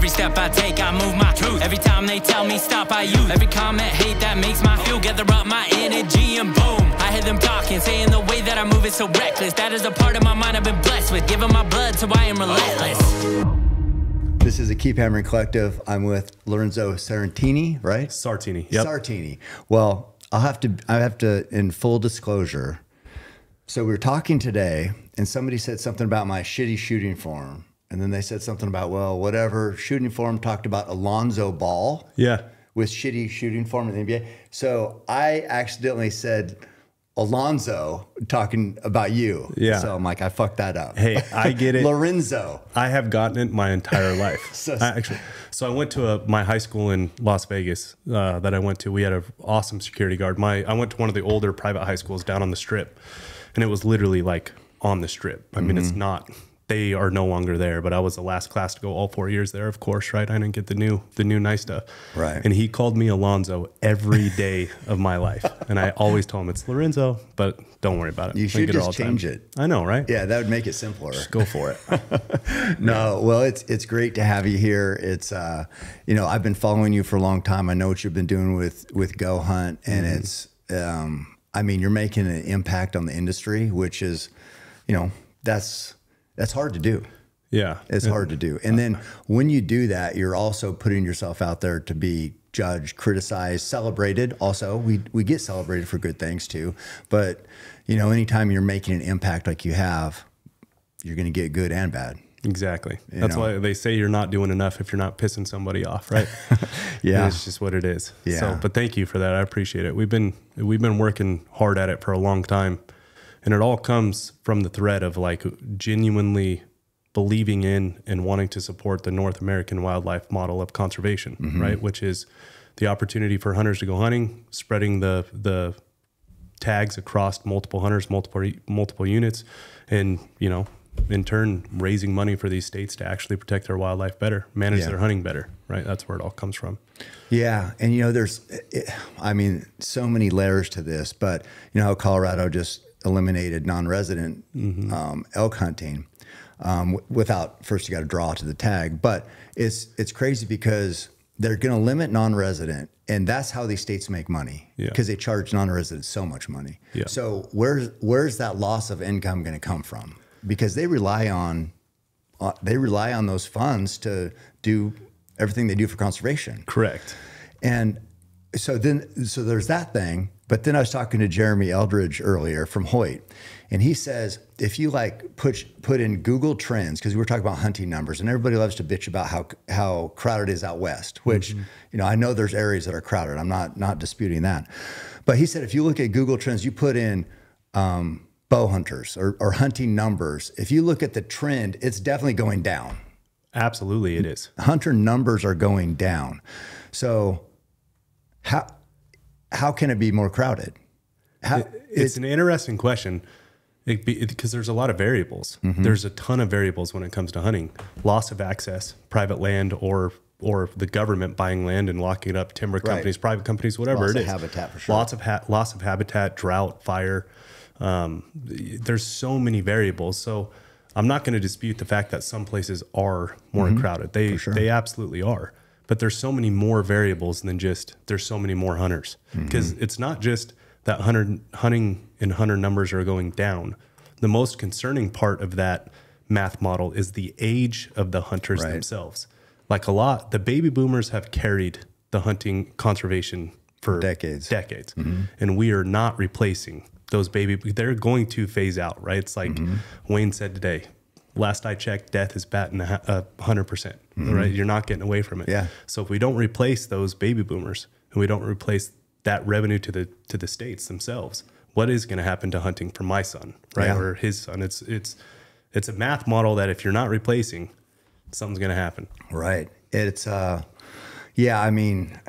Every step I take, I move my truth. Every time they tell me stop, I use. Every comment, hate, that makes my fuel. Gather up my energy and boom. I hear them talking, saying the way that I move is so reckless. That is a part of my mind I've been blessed with. Giving my blood, so I am relentless. This is a Keep Hammering Collective. I'm with Lorenzo Sartini, right? Sartini. Yep. Sartini. Well, I have to, in full disclosure. So we were talking today, and somebody said something about my shitty shooting form. And then they said something about, well, whatever, shooting form, talked about Alonzo Ball. Yeah. With shitty shooting form in the NBA. So I accidentally said Alonzo talking about you. Yeah. So I'm like, I fucked that up. Hey, I get it. Lorenzo. I have gotten it my entire life. So I went to my high school in Las Vegas that I went to. We had an awesome security guard. I went to one of the older private high schools down on the Strip, and it was literally like on the Strip. I mean, it's not. They are no longer there, but I was the last class to go all 4 years there, of course, right? I didn't get the new nice stuff. Right. And he called me Alonzo every day of my life. And I always told him it's Lorenzo, but don't worry about it. You should just change it. I know, right? Yeah, that would make it simpler. Just go for it. No, well, it's great to have you here. It's, you know, I've been following you for a long time. I know what you've been doing with GoHunt, and it's, I mean, you're making an impact on the industry, which is, you know, that's hard to do. Yeah. It's hard to do. And then when you do that, you're also putting yourself out there to be judged, criticized, celebrated. Also, we get celebrated for good things too. But, you know, anytime you're making an impact like you have, you're going to get good and bad. Exactly. That's why they say you're not doing enough if you're not pissing somebody off, right? Yeah. And it's just what it is. Yeah. So, but thank you for that. I appreciate it. We've been working hard at it for a long time. And it all comes from the thread of like genuinely believing in and wanting to support the North American wildlife model of conservation, right? Which is the opportunity for hunters to go hunting, spreading the tags across multiple hunters, multiple units, and, you know, in turn, raising money for these states to actually protect their wildlife better, manage their hunting better, right? That's where it all comes from. Yeah. And, you know, there's, I mean, so many layers to this, but you know how Colorado just eliminated non-resident elk hunting without, first you got to draw to the tag, but it's crazy because they're going to limit non-resident, and that's how these states make money, because they charge non-residents so much money. So where's that loss of income going to come from? Because they rely on those funds to do everything they do for conservation. Correct. And so there's that thing. But then I was talking to Jeremy Eldridge earlier from Hoyt, and he says, if you like put in Google Trends, because we were talking about hunting numbers, and everybody loves to bitch about how crowded it is out west, which, you know, I know there's areas that are crowded. I'm not disputing that. But he said, if you look at Google Trends, you put in bow hunters or hunting numbers, if you look at the trend, it's definitely going down. Absolutely, it is. Hunter numbers are going down. So how can it be more crowded? It's an interesting question because there's a lot of variables. There's a ton of variables when it comes to hunting. Loss of access, private land, or the government buying land and locking it up, timber companies, private companies, whatever loss it is. Loss of habitat for sure. Loss of habitat, drought, fire. There's so many variables. So I'm not going to dispute the fact that some places are more crowded. They absolutely are. But there's so many more variables than just there's so many more hunters, because it's not just that hunting and hunter numbers are going down. The most concerning part of that math model is the age of the hunters themselves. Like the baby boomers have carried the hunting conservation for decades. And we are not replacing those they're going to phase out, right? It's like Wayne said today, last I checked, death is batting 100%, right? You're not getting away from it. Yeah. So if we don't replace those baby boomers and we don't replace that revenue to the states themselves, what is going to happen to hunting for my son, right? Or his son? It's a math model that if you're not replacing, something's going to happen. Right. It's, yeah, I mean,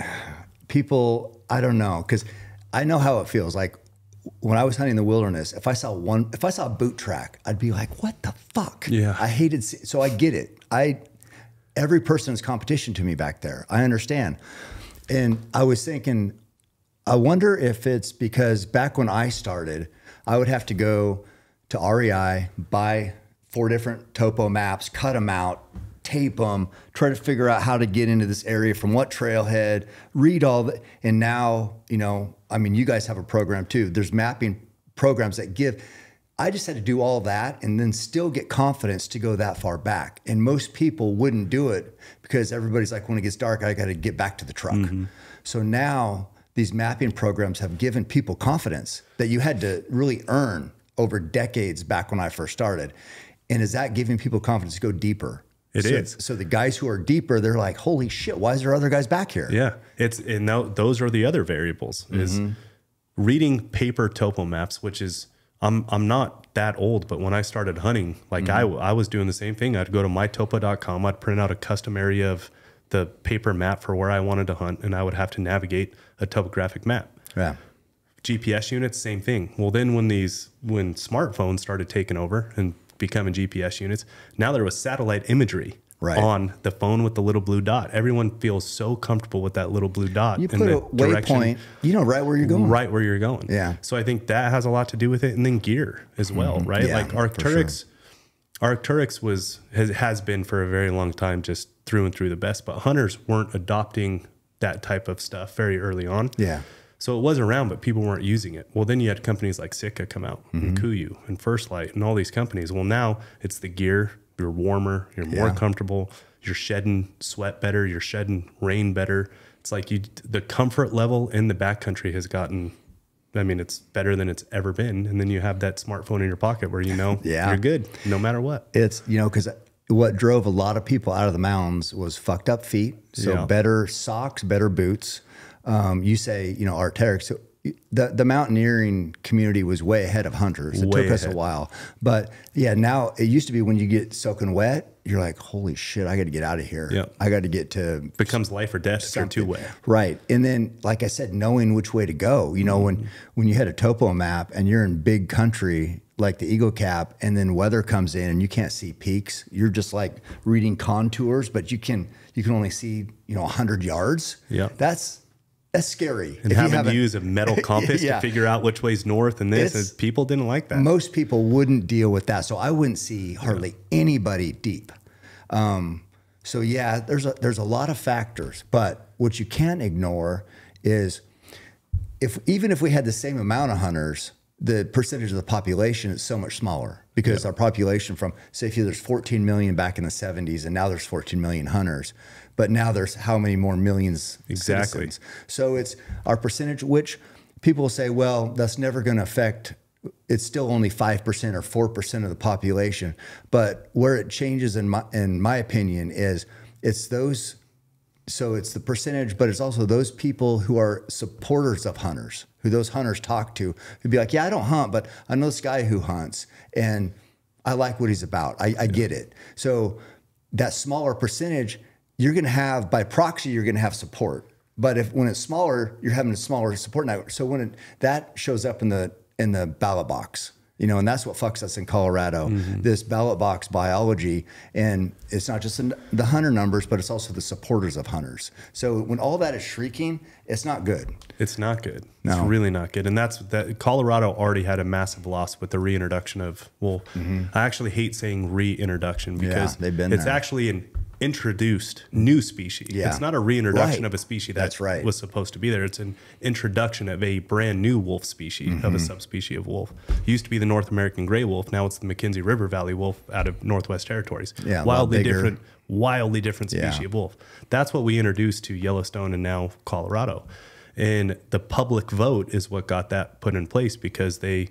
people, I don't know, because I know how it feels. Like when I was hunting the wilderness, if I saw a boot track, I'd be like, what the fuck? Yeah. I hated, so I get it. Every person is competition to me back there. I understand. And I was thinking, I wonder if it's because back when I started, I would have to go to REI, buy 4 different topo maps, cut them out, tape them, try to figure out how to get into this area from what trailhead, read all that. And now, you know, I mean, you guys have a program too. There's mapping programs that give. I just had to do all that and then still get confidence to go that far back. And most people wouldn't do it because everybody's like, when it gets dark, I got to get back to the truck. So now these mapping programs have given people confidence that you had to really earn over decades back when I first started. And is that giving people confidence to go deeper? It is. So the guys who are deeper, they're like, holy shit, why is there other guys back here? Yeah. And now those are the other variables is reading paper topo maps, which is, I'm not that old, but when I started hunting, like I was doing the same thing. I'd go to mytopo.com. I'd print out a custom area of the paper map for where I wanted to hunt, and I would have to navigate a topographic map. Yeah. GPS units, same thing. Well, then when smartphones started taking over and becoming GPS units, now there was satellite imagery on the phone with the little blue dot. Everyone feels so comfortable with that little blue dot. You put a waypoint, you know right where you're going. Right where you're going. Yeah. So I think that has a lot to do with it. And then gear as well, right? Yeah, like Arcturix has been for a very long time just through and through the best, but hunters weren't adopting that type of stuff very early on. Yeah. So it was around, but people weren't using it. Well, then you had companies like Sitka come out, and Kuiu, and First Light, and all these companies. Well, now it's the gear. You're warmer. You're more comfortable. You're shedding sweat better. You're shedding rain better. It's like the comfort level in the backcountry has gotten, I mean, it's better than it's ever been. And then you have that smartphone in your pocket where you know you're good no matter what. It's, you know, because what drove a lot of people out of the mountains was fucked up feet. So better socks, better boots. You say, you know, Arcturix. So the mountaineering community was way ahead of hunters. It took us a while. But yeah, now it used to be when you get soaking wet, you're like, holy shit, I got to get out of here. Yep. I got to get to. Becomes life or death if you're too wet. Right. And then, like I said, knowing which way to go. You know, when you had a topo map and you're in big country, like the Eagle Cap, and then weather comes in and you can't see peaks. You're just like reading contours, but you can only see, you know, 100 yards. Yeah. That's scary. And having to use a metal compass to figure out which way's north and this, and people didn't like that. Most people wouldn't deal with that. So I wouldn't see hardly anybody deep. So yeah, there's a lot of factors, but what you can't ignore is even if we had the same amount of hunters, the percentage of the population is so much smaller because our population from, say, if there's 14 million back in the 70s and now there's 14 million hunters, but now there's how many more millions citizens? So it's our percentage, which people say, well, that's never going to affect, it's still only 5% or 4% of the population. But where it changes in my opinion is it's those, so it's the percentage, but it's also those people who are supporters of hunters, who those hunters talk to, who'd be like, yeah, I don't hunt, but I know this guy who hunts and I like what he's about. I get it. So that smaller percentage, you're going to have, by proxy, you're going to have support. But when it's smaller, you're having a smaller support network. So when that shows up in the ballot box, you know, and that's what fucks us in Colorado, this ballot box biology. And it's not just the hunter numbers, but it's also the supporters of hunters. So when all that is shrieking, it's not good. It's not good. No. It's really not good. And Colorado already had a massive loss with the reintroduction of, I actually hate saying reintroduction because it's actually an introduced new species. Yeah. It's not a reintroduction of a species That's right. was supposed to be there. It's an introduction of a brand new wolf species, of a subspecies of wolf. It used to be the North American gray wolf. Now it's the McKenzie River Valley wolf out of Northwest Territories. Yeah, wildly different species of wolf. That's what we introduced to Yellowstone and now Colorado. And the public vote is what got that put in place because the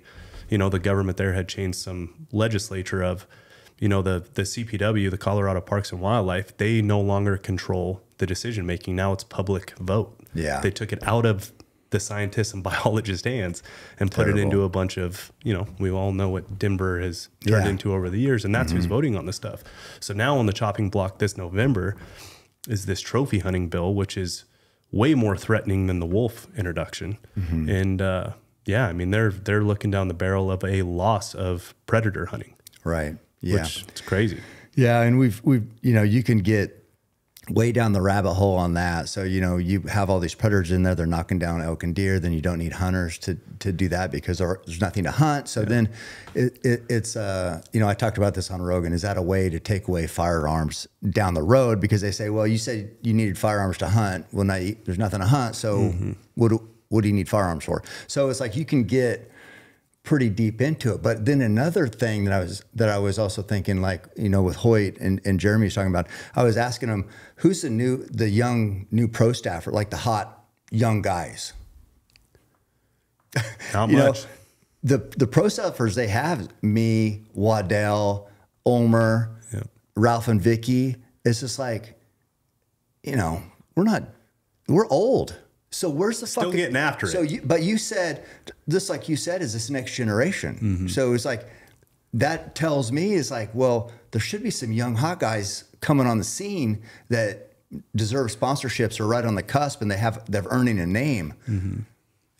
government there had changed some legislature of, the CPW, the Colorado Parks and Wildlife, they no longer control the decision making. Now it's public vote. Yeah. They took it out of the scientists and biologists' hands and put it into a bunch of, we all know what Denver has turned into over the years, and that's who's voting on this stuff. So now on the chopping block this November is this trophy hunting bill, which is way more threatening than the wolf introduction. And I mean, they're looking down the barrel of a loss of predator hunting. Right. Yeah. Which it's crazy. Yeah. And we've you can get way down the rabbit hole on that. So, you know, you have all these predators in there, they're knocking down elk and deer, then you don't need hunters to do that because there's nothing to hunt. So then it's, you know, I talked about this on Rogan. Is that a way to take away firearms down the road? Because they say, well, you said you needed firearms to hunt. Well, now there's nothing to hunt. So what do you need firearms for? So it's like you can get pretty deep into it. But then another thing that I was also thinking, like, you know, with Hoyt and Jeremy was talking about, I was asking him, who's the young new pro staffer, like the hot young guys? Not much. Know, the pro staffers they have, me, Waddell, Omer, Ralph and Vicky. It's just like, you know, we're old. So where's the still getting after it? So but you said, just like you said, is this next generation? So it's like, that tells me is like, well, there should be some young hot guys coming on the scene that deserve sponsorships or right on the cusp, and they're earning a name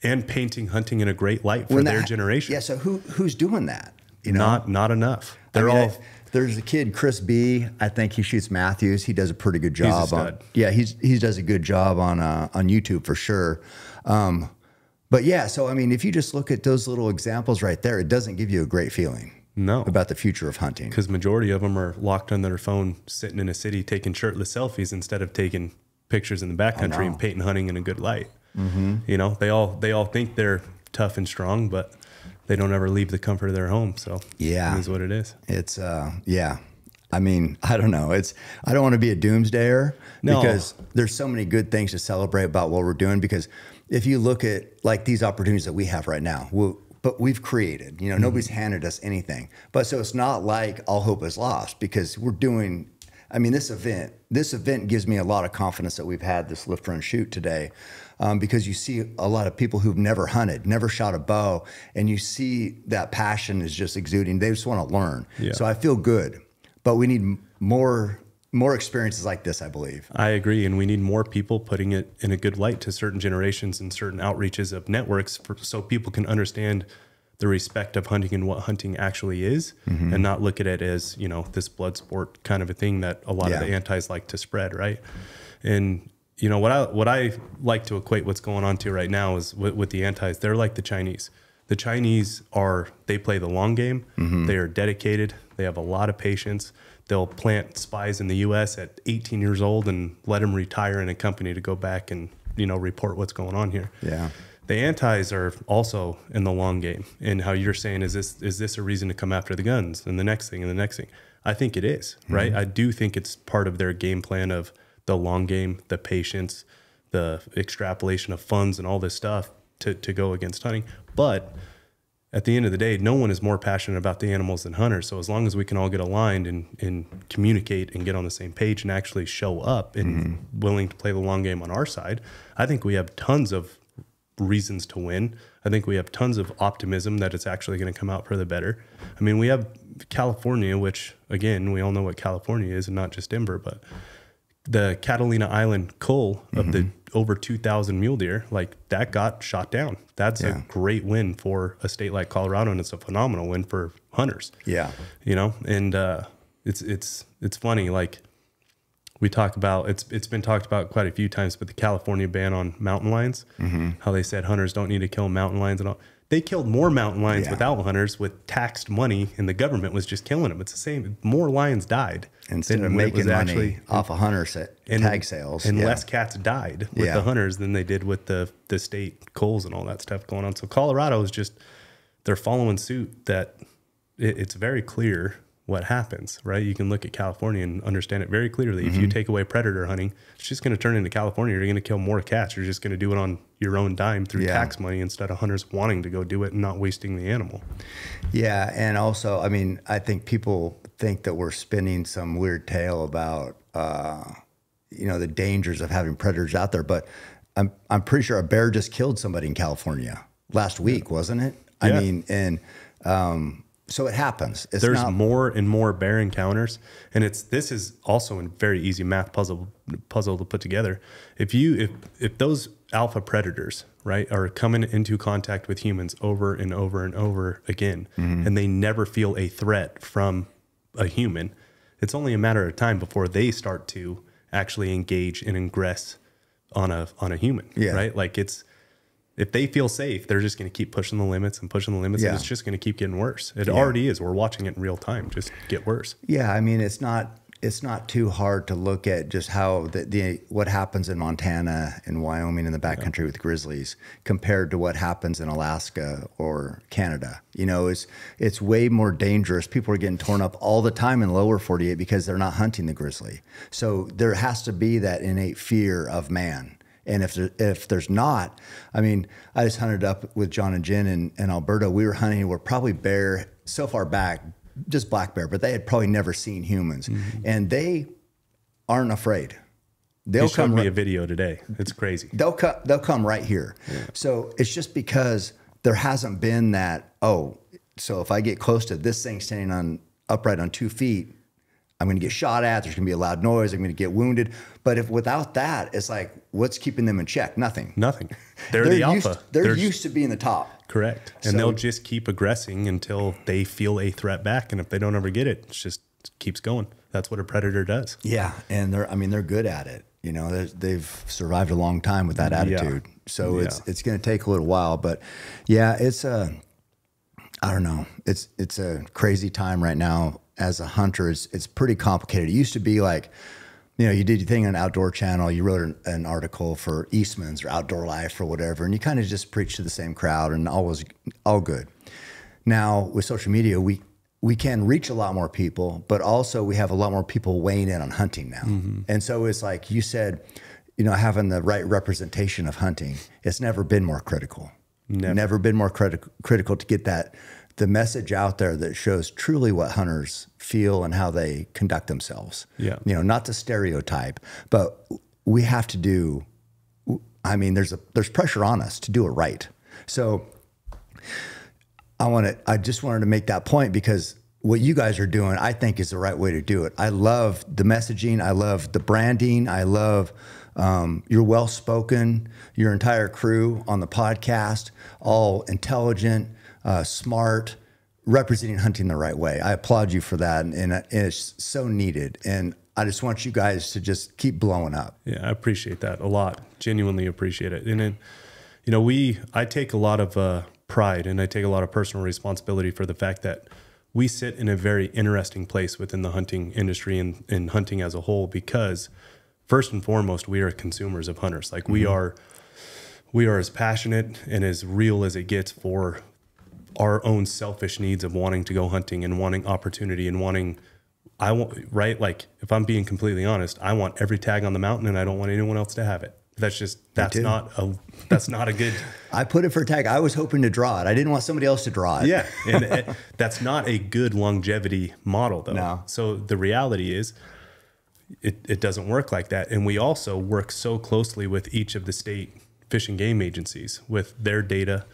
and painting hunting in a great light for their generation. Yeah. So who's doing that? You know, not enough. There's a kid, Chris B. I think he shoots Matthews. He does a pretty good job. He's a stud. He does a good job on YouTube for sure. But yeah, so I mean, if you just look at those little examples right there, it doesn't give you a great feeling. No. About the future of hunting. Because majority of them are locked on their phone, sitting in a city taking shirtless selfies instead of taking pictures in the backcountry and painting hunting in a good light. You know, they all think they're tough and strong, but they don't ever leave the comfort of their home. So it is what it is. It's I mean, I don't know. I don't want to be a doomsdayer because there's so many good things to celebrate about what we're doing. Because if you look at like these opportunities that we have right now, but we've created, you know, nobody's handed us anything. But so it's not like all hope is lost because we're doing, I mean, this event gives me a lot of confidence that we've had this lift, run, shoot today. Because you see a lot of people who've never hunted, never shot a bow, and you see that passion is just exuding. They just want to learn. Yeah. So I feel good, but we need more experiences like this, I believe. I agree, and we need more people putting it in a good light to certain generations and certain outreaches of networks so people can understand the respect of hunting and what hunting actually is, and not look at it as, you know, this blood sport kind of a thing that a lot of the antis like to spread, right? And you know, what I like to equate what's going on to right now is with the antis, they're like the Chinese. The Chinese they play the long game. They are dedicated. They have a lot of patience. They'll plant spies in the U.S. at 18 years old and let them retire in a company to go back and, you know, report what's going on here. Yeah. The antis are also in the long game. And how you're saying, is this a reason to come after the guns and the next thing and the next thing? I think it is, right? I do think it's part of their game plan of the long game, the patience, the extrapolation of funds and all this stuff to go against hunting. But at the end of the day, no one is more passionate about the animals than hunters. So as long as we can all get aligned and communicate and get on the same page and actually show up and willing to play the long game on our side, I think we have tons of reasons to win. I think we have tons of optimism that it's actually going to come out for the better. I mean, we have California, which again, we all know what California is and not just Denver, but the Catalina Island cull of the over 2,000 mule deer, like that got shot down. That's a great win for a state like Colorado, and it's a phenomenal win for hunters. Yeah, you know, and it's funny. Like we talk about, it's been talked about quite a few times, but the California ban on mountain lions, how they said hunters don't need to kill mountain lions and all. They killed more mountain lions without hunters with taxed money, and the government was just killing them. It's the same. More lions died instead of making money off of hunter tag sales, and less cats died with the hunters than they did with the state culls and all that stuff going on. So Colorado is just, they're following suit. That it's very clear what happens, right? You can look at California and understand it very clearly. If you take away predator hunting, it's just going to turn into California. You're going to kill more cats. You're just going to do it on your own dime through tax money instead of hunters wanting to go do it and not wasting the animal. Yeah, and also, I mean, I think people think that we're spinning some weird tale about, you know, the dangers of having predators out there. But I'm pretty sure a bear just killed somebody in California last week, wasn't it? I mean, and so it happens. There's more and more bear encounters, and this is also a very easy math puzzle to put together. If those alpha predators, right, are coming into contact with humans over and over and over again, and they never feel a threat from a human, it's only a matter of time before they start to actually engage and ingress on a human, Yeah. right? Like if they feel safe, they're just going to keep pushing the limits and pushing the limits, and it's just going to keep getting worse. It already is. We're watching it in real time just get worse. Yeah, I mean, it's not too hard to look at just how what happens in Montana and Wyoming in the backcountry with grizzlies compared to what happens in Alaska or Canada. You know, it's way more dangerous. People are getting torn up all the time in lower 48 because they're not hunting the grizzly. So there has to be that innate fear of man. And if there's not, I mean, I just hunted up with John and Jen in Alberta. We were hunting, we're probably bear so far back, just black bear, but they had probably never seen humans, and they aren't afraid. They'll come. Me a video today. It's crazy. They'll come right here. Yeah. So it's just because there hasn't been that. Oh, so if I get close to this thing standing upright on 2 feet, I'm going to get shot at. There's going to be a loud noise. I'm going to get wounded. But if without that, it's like, what's keeping them in check? Nothing. Nothing. They're the alpha. They're used to being the top. Correct. And they'll just keep aggressing until they feel a threat back. And if they don't ever get it, it keeps going. That's what a predator does. Yeah. And they're good at it. You know, they've survived a long time with that attitude. Yeah. So it's going to take a little while, but yeah, I don't know. It's a crazy time right now. As a hunter, it's pretty complicated. It used to be like, you know, you did your thing on Outdoor Channel, you wrote an article for Eastman's or Outdoor Life or whatever, and you kind of just preached to the same crowd, and all good. Now with social media, we can reach a lot more people, but also we have a lot more people weighing in on hunting now. And so it's like you said, you know, having the right representation of hunting, it's never been more critical. Never been more critical to get the message out there that shows truly what hunters feel and how they conduct themselves. Yeah. You know, not to stereotype, but we have to do, I mean, there's pressure on us to do it right. So I just wanted to make that point because what you guys are doing, I think is the right way to do it. I love the messaging. I love the branding. I love, you're well-spoken, your entire crew on the podcast, all intelligent, smart, representing hunting the right way. I applaud you for that, and it's so needed. And I just want you guys to just keep blowing up. Yeah, I appreciate that a lot. Genuinely appreciate it. And then, you know, I take a lot of pride and I take a lot of personal responsibility for the fact that we sit in a very interesting place within the hunting industry and hunting as a whole, because first and foremost, we are consumers of hunters. Like we are as passionate and as real as it gets for our own selfish needs of wanting to go hunting and wanting opportunity and right? Like if I'm being completely honest, I want every tag on the mountain and I don't want anyone else to have it. That's not a good. I put it for a tag. I was hoping to draw it. I didn't want somebody else to draw it. Yeah. And that's not a good longevity model though. No. So the reality is it doesn't work like that. And we also work so closely with each of the state fish and game agencies with their data,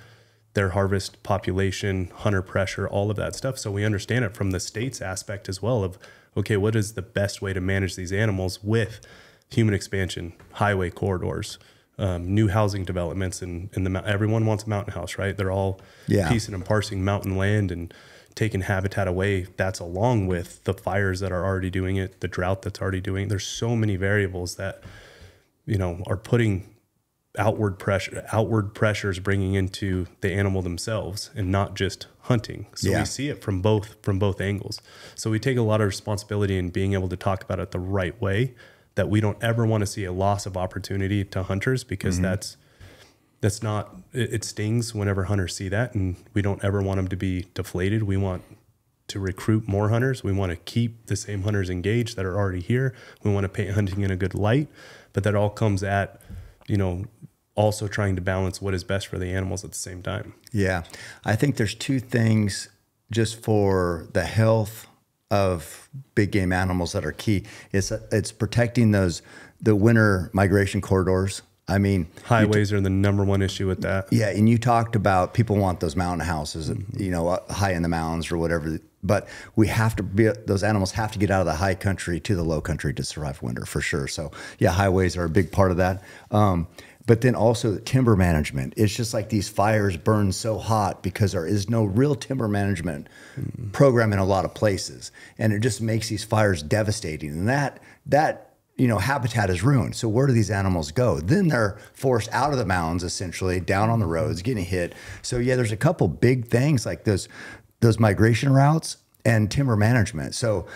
their harvest population, hunter pressure, all of that stuff. So we understand it from the state's aspect as well of, okay, what is the best way to manage these animals with human expansion, highway corridors, new housing developments, and everyone wants a mountain house, right? They're all piecing and parsing mountain land and taking habitat away. That's along with the fires that are already doing it, the drought that's already doing it. There's so many variables that, you know, are putting outward pressures bringing into the animal themselves and not just hunting. So we see it from both angles. So we take a lot of responsibility in being able to talk about it the right way, that we don't ever want to see a loss of opportunity to hunters, because that's not, it stings whenever hunters see that, and we don't ever want them to be deflated. We want to recruit more hunters. We want to keep the same hunters engaged that are already here. We want to paint hunting in a good light, but that all comes at, you know, also trying to balance what is best for the animals at the same time. Yeah. I think there's two things just for the health of big game animals that are key. It's protecting the winter migration corridors. I mean, highways are the #1 issue with that. Yeah. And you talked about people want those mountain houses, you know, high in the mountains or whatever, but those animals have to get out of the high country to the low country to survive winter for sure. So yeah, highways are a big part of that. But then also timber management. It's just like these fires burn so hot because there is no real timber management program in a lot of places. And it just makes these fires devastating. And that habitat is ruined. So where do these animals go? Then they're forced out of the mountains, essentially down on the roads, getting hit. So yeah, there's a couple big things like those migration routes and timber management. So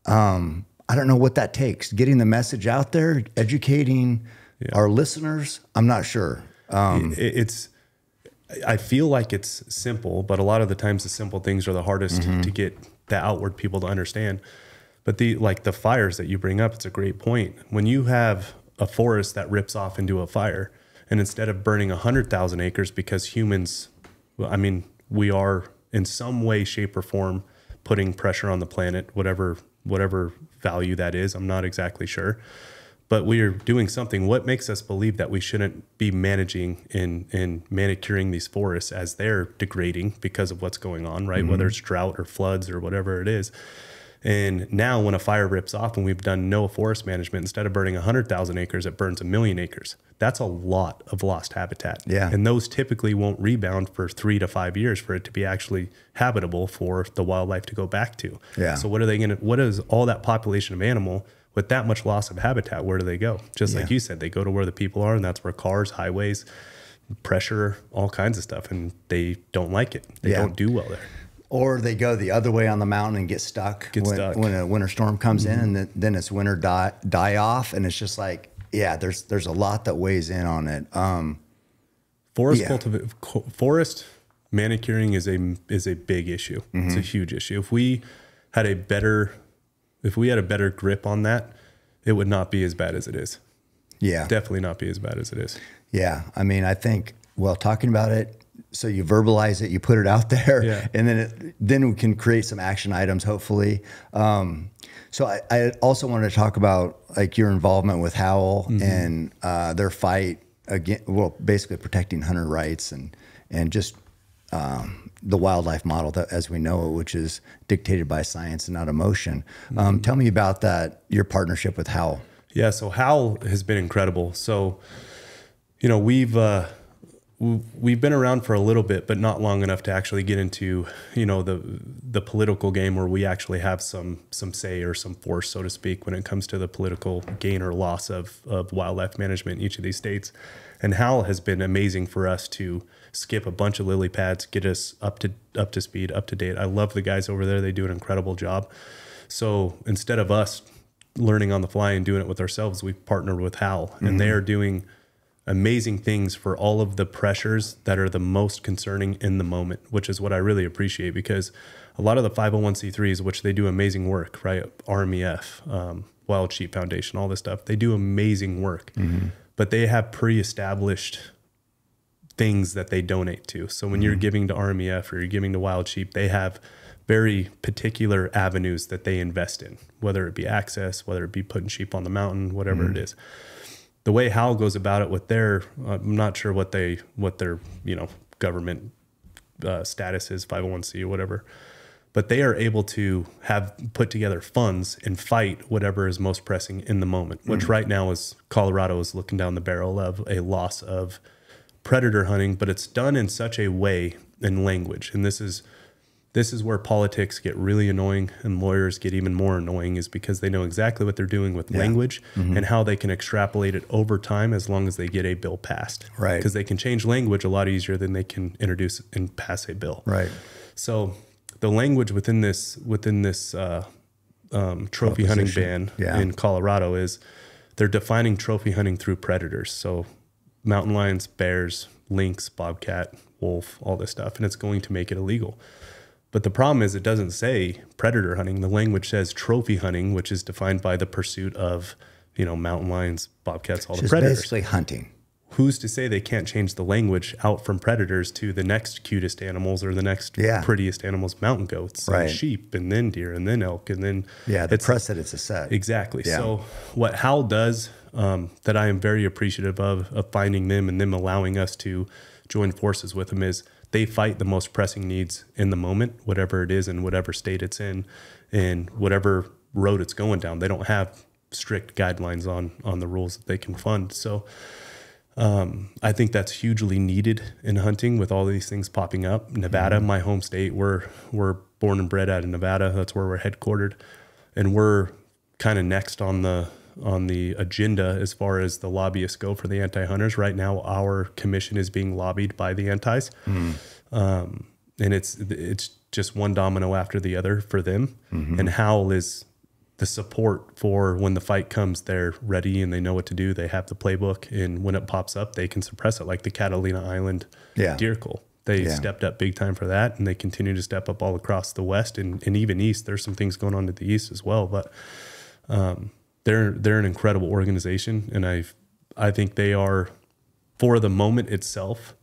I don't know what that takes. Getting the message out there, educating our listeners. I'm not sure. I feel like it's simple, but a lot of the times the simple things are the hardest to get the outward people to understand. But the fires that you bring up, it's a great point. When you have a forest that rips off into a fire, and instead of burning 100,000 acres because humans, we are in some way, shape, or form putting pressure on the planet, whatever value that is, I'm not exactly sure. But we are doing something. What makes us believe that we shouldn't be managing and manicuring these forests as they're degrading because of what's going on, right? Whether it's drought or floods or whatever it is. And now when a fire rips off and we've done no forest management, instead of burning 100,000 acres, it burns 1 million acres. That's a lot of lost habitat. Yeah. And those typically won't rebound for 3 to 5 years for it to be actually habitable for the wildlife to go back to. Yeah. So what is all that population of animal with that much loss of habitat? Where do they go? Just like you said, they go to where the people are, and that's where cars, highways, pressure, all kinds of stuff. And they don't like it. They don't do well there. Or they go the other way on the mountain and get stuck when a winter storm comes in, and then it's winter die off, and it's just like, there's a lot that weighs in on it. Forest manicuring is a big issue. It's a huge issue. If we had a better grip on that, it would not be as bad as it is. Yeah, definitely not be as bad as it is. Yeah, I think talking about it. So you verbalize it, you put it out there, and then we can create some action items, hopefully. So I also wanted to talk about like your involvement with Howl and their fight basically protecting hunter rights and just the wildlife model that, as we know it, which is dictated by science and not emotion. Tell me about that, your partnership with Howl. Yeah, so Howl has been incredible. So, we've been around for a little bit, but not long enough to actually get into, the political game where we actually have some say or some force, so to speak, when it comes to the political gain or loss of wildlife management in each of these states. And Howl has been amazing for us to skip a bunch of lily pads, get us up to speed, up to date. I love the guys over there. They do an incredible job. So instead of us learning on the fly and doing it with ourselves, we partnered with Howl, and they are doing amazing things for all of the pressures that are the most concerning in the moment, which is what I really appreciate, because a lot of the 501c3s, which they do amazing work, right? RMEF, Wild Sheep Foundation, all this stuff, they do amazing work, but they have pre-established things that they donate to. So when you're giving to RMEF or you're giving to Wild Sheep, they have very particular avenues that they invest in, whether it be access, whether it be putting sheep on the mountain, whatever it is. The way Howl goes about it with their, I'm not sure what their government status is, 501c or whatever, but they are able to have put together funds and fight whatever is most pressing in the moment, which right now is Colorado is looking down the barrel of a loss of predator hunting, but it's done in such a way and language. And this is where politics get really annoying and lawyers get even more annoying, is because they know exactly what they're doing with language and how they can extrapolate it over time as long as they get a bill passed. Right. Because they can change language a lot easier than they can introduce and pass a bill. Right. So the language within this trophy hunting ban in Colorado is they're defining trophy hunting through predators. So mountain lions, bears, lynx, bobcat, wolf, all this stuff, and it's going to make it illegal. But the problem is it doesn't say predator hunting. The language says trophy hunting, which is defined by the pursuit of, mountain lions, bobcats, all the predators. Basically hunting. Who's to say they can't change the language out from predators to the next cutest animals or the next prettiest animals, mountain goats, and sheep, and then deer, and then elk, and then... Yeah, the precedent's a set. Exactly. Yeah. So what Howl does, that I am very appreciative of finding them and them allowing us to join forces with them, is they fight the most pressing needs in the moment, whatever it is in whatever state it's in and whatever road it's going down. They don't have strict guidelines on the rules that they can fund. So I think that's hugely needed in hunting with all these things popping up. Nevada, my home state, we're born and bred out of Nevada. That's where we're headquartered. And we're kind of next on the on the agenda as far as the lobbyists go for the anti-hunters. Right now, our commission is being lobbied by the antis. And it's just one domino after the other for them. And Howl is the support for when the fight comes. They're ready and they know what to do. They have the playbook, and when it pops up, they can suppress it, like the Catalina Island deer cull. They stepped up big time for that, and they continue to step up all across the West and even East. There's some things going on to the East as well, but they're an incredible organization, and I think they are, for the moment itself,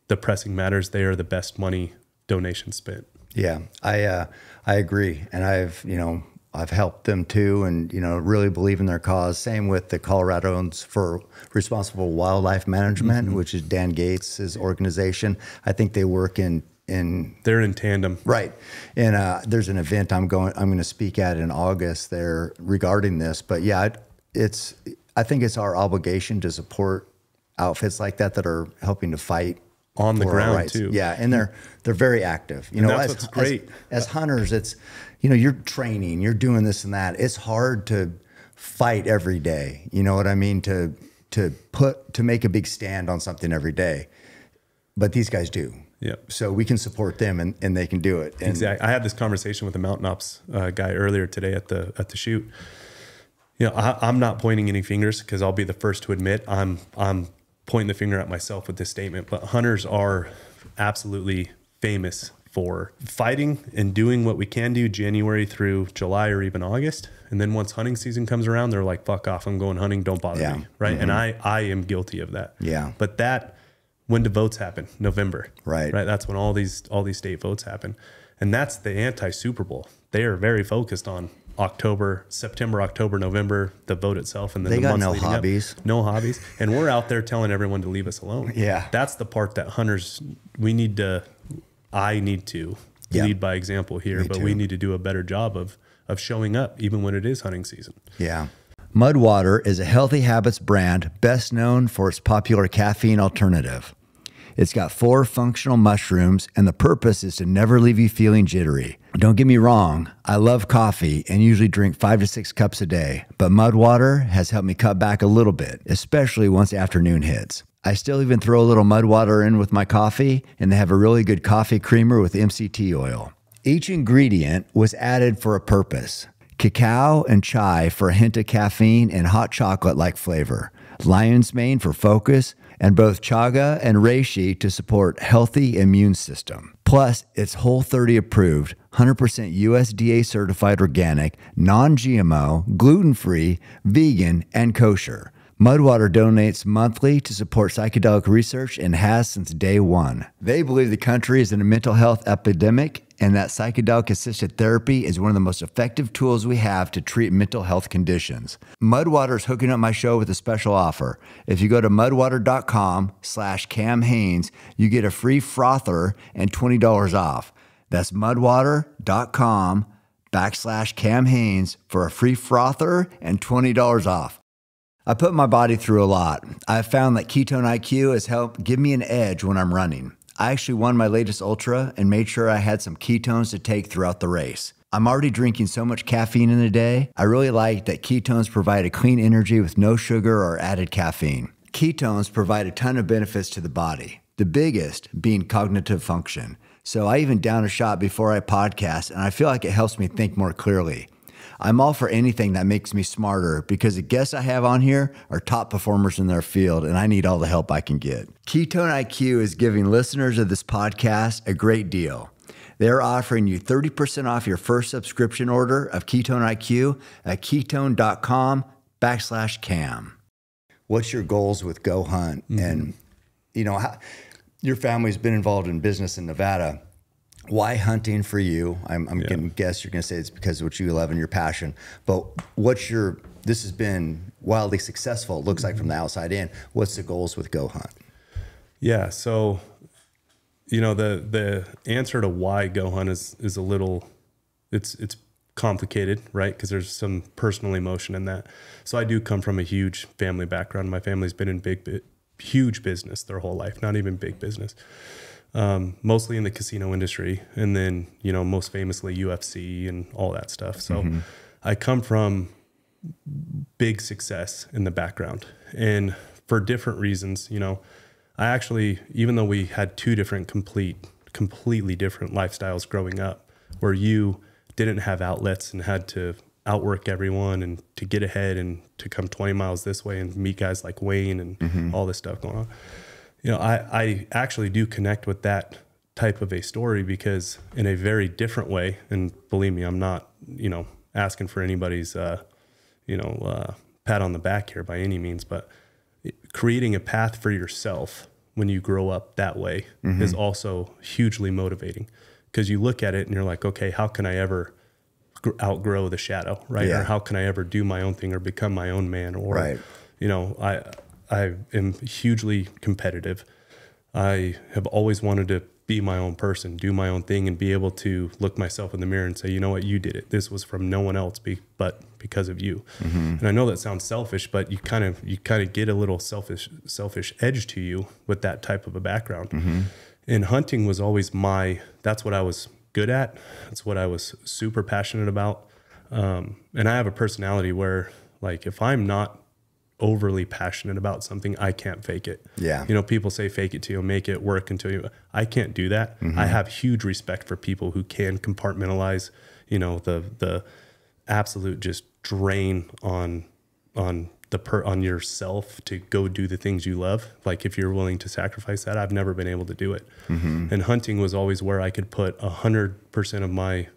the pressing matters. They are the best money donation spent. Yeah, I agree, and I've helped them too, and really believe in their cause. Same with the Coloradans for Responsible Wildlife Management, which is Dan Gates' organization. I think they work in they're in tandem, right? And there's an event I'm going to speak at in August there regarding this. But yeah, I think it's our obligation to support outfits like that are helping to fight on the ground too. Yeah, and they're very active. That's what's great. As hunters, it's you're training, you're doing this and that. It's hard to fight every day. You know what I mean? To make a big stand on something every day. But these guys do. Yeah. So we can support them, and they can do it. And exactly. I had this conversation with a mountain ops guy earlier today at the shoot. I'm not pointing any fingers, because I'll be the first to admit I'm pointing the finger at myself with this statement. But hunters are absolutely famous for fighting and doing what we can do January through July or even August. And then once hunting season comes around, they're like, fuck off, I'm going hunting, don't bother me. Right. And I am guilty of that. Yeah. But when do votes happen? November. Right. That's when all these state votes happen. And that's the anti-Super Bowl. They are very focused on September, October, November, the vote itself, and then they got no hobbies. No hobbies. And we're out there telling everyone to leave us alone. Yeah. That's the part that hunters, I need to lead by example here, but we need to do a better job of showing up even when it is hunting season. Yeah. Mudwater is a Healthy Habits brand best known for its popular caffeine alternative. It's got 4 functional mushrooms, and the purpose is to never leave you feeling jittery. Don't get me wrong, I love coffee and usually drink 5 to 6 cups a day, but Mudwater has helped me cut back a little bit, especially once afternoon hits. I still even throw a little Mudwater in with my coffee, and they have a really good coffee creamer with MCT oil. Each ingredient was added for a purpose. Cacao and chai for a hint of caffeine and hot chocolate-like flavor. Lion's mane for focus, and both chaga and reishi to support healthy immune system. Plus, it's Whole30 approved, 100% USDA certified organic, non-GMO, gluten-free, vegan, and kosher. Mudwater donates monthly to support psychedelic research and has since day one. They believe the country is in a mental health epidemic, and that psychedelic-assisted therapy is one of the most effective tools we have to treat mental health conditions. Mudwater is hooking up my show with a special offer. If you go to mudwater.com/Cam Hanes, you get a free frother and $20 off. That's mudwater.com/Cam Hanes for a free frother and $20 off. I put my body through a lot. I've found that Ketone IQ has helped give me an edge when I'm running. I actually won my latest ultra and made sure I had some ketones to take throughout the race. I'm already drinking so much caffeine in a day. I really like that ketones provide a clean energy with no sugar or added caffeine. Ketones provide a ton of benefits to the body, the biggest being cognitive function. So I even down a shot before I podcast, and I feel like it helps me think more clearly. I'm all for anything that makes me smarter, because the guests I have on here are top performers in their field, and I need all the help I can get. Ketone IQ is giving listeners of this podcast a great deal. They're offering you 30% off your first subscription order of Ketone IQ at ketone.com/Cam. What's your goals with GoHunt? And, how, your family's been involved in business in Nevada. Why hunting for you? I'm going to guess you're going to say it's because of what you love and your passion. But this has been wildly successful, it looks like from the outside in. What's the goals with GoHunt? Yeah, so, the answer to why GoHunt is a little, it's complicated, right? Because there's some personal emotion in that. So I do come from a huge family background. My family's been in huge business their whole life, not even big business. Mostly in the casino industry, and then, most famously UFC and all that stuff. So I come from big success in the background. And for different reasons, you know, I actually, even though we had two different completely different lifestyles growing up, where you didn't have outlets and had to outwork everyone and to get ahead and to come 20 miles this way and meet guys like Wayne and all this stuff going on. You know, I actually do connect with that type of a story, because in a very different way, and believe me, I'm not, you know, asking for anybody's, pat on the back here by any means, but creating a path for yourself when you grow up that way is also hugely motivating, because you look at it and you're like, okay, how can I ever outgrow the shadow, right? Yeah. Or how can I ever do my own thing or become my own man? Or, right. you know, I am hugely competitive. I have always wanted to be my own person, do my own thing, and be able to look myself in the mirror and say, you know what, you did it. This was from no one else, but because of you. And I know that sounds selfish, but you kind of get a little selfish edge to you with that type of a background. And hunting was always that's what I was good at. That's what I was super passionate about. And I have a personality where, like, if I'm not overly passionate about something, I can't fake it. Yeah. You know, people say fake it till you make it work until you, I can't do that. I have huge respect for people who can compartmentalize, you know, the absolute just drain on yourself to go do the things you love. Like, if you're willing to sacrifice that, I've never been able to do it. And hunting was always where I could put 100% of my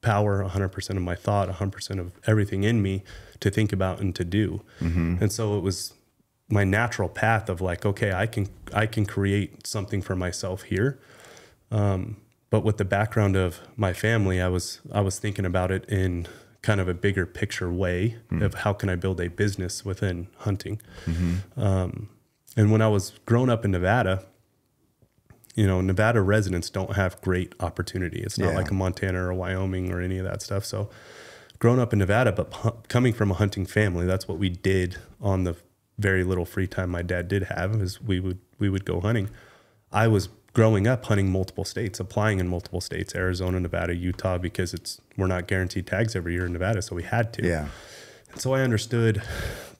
power, 100% of my thought, 100% of everything in me to think about and to do. And so it was my natural path of like, okay, I can create something for myself here. But with the background of my family, I was thinking about it in kind of a bigger picture way of how can I build a business within hunting. And when I was growing up in Nevada, you know, Nevada residents don't have great opportunity. It's not like a Montana or a Wyoming or any of that stuff. So growing up in Nevada, but coming from a hunting family, that's what we did on the very little free time my dad did have, is we would go hunting. I was growing up hunting multiple states, applying in multiple states, Arizona, Nevada, Utah, because we're not guaranteed tags every year in Nevada. So we had to. Yeah. And so I understood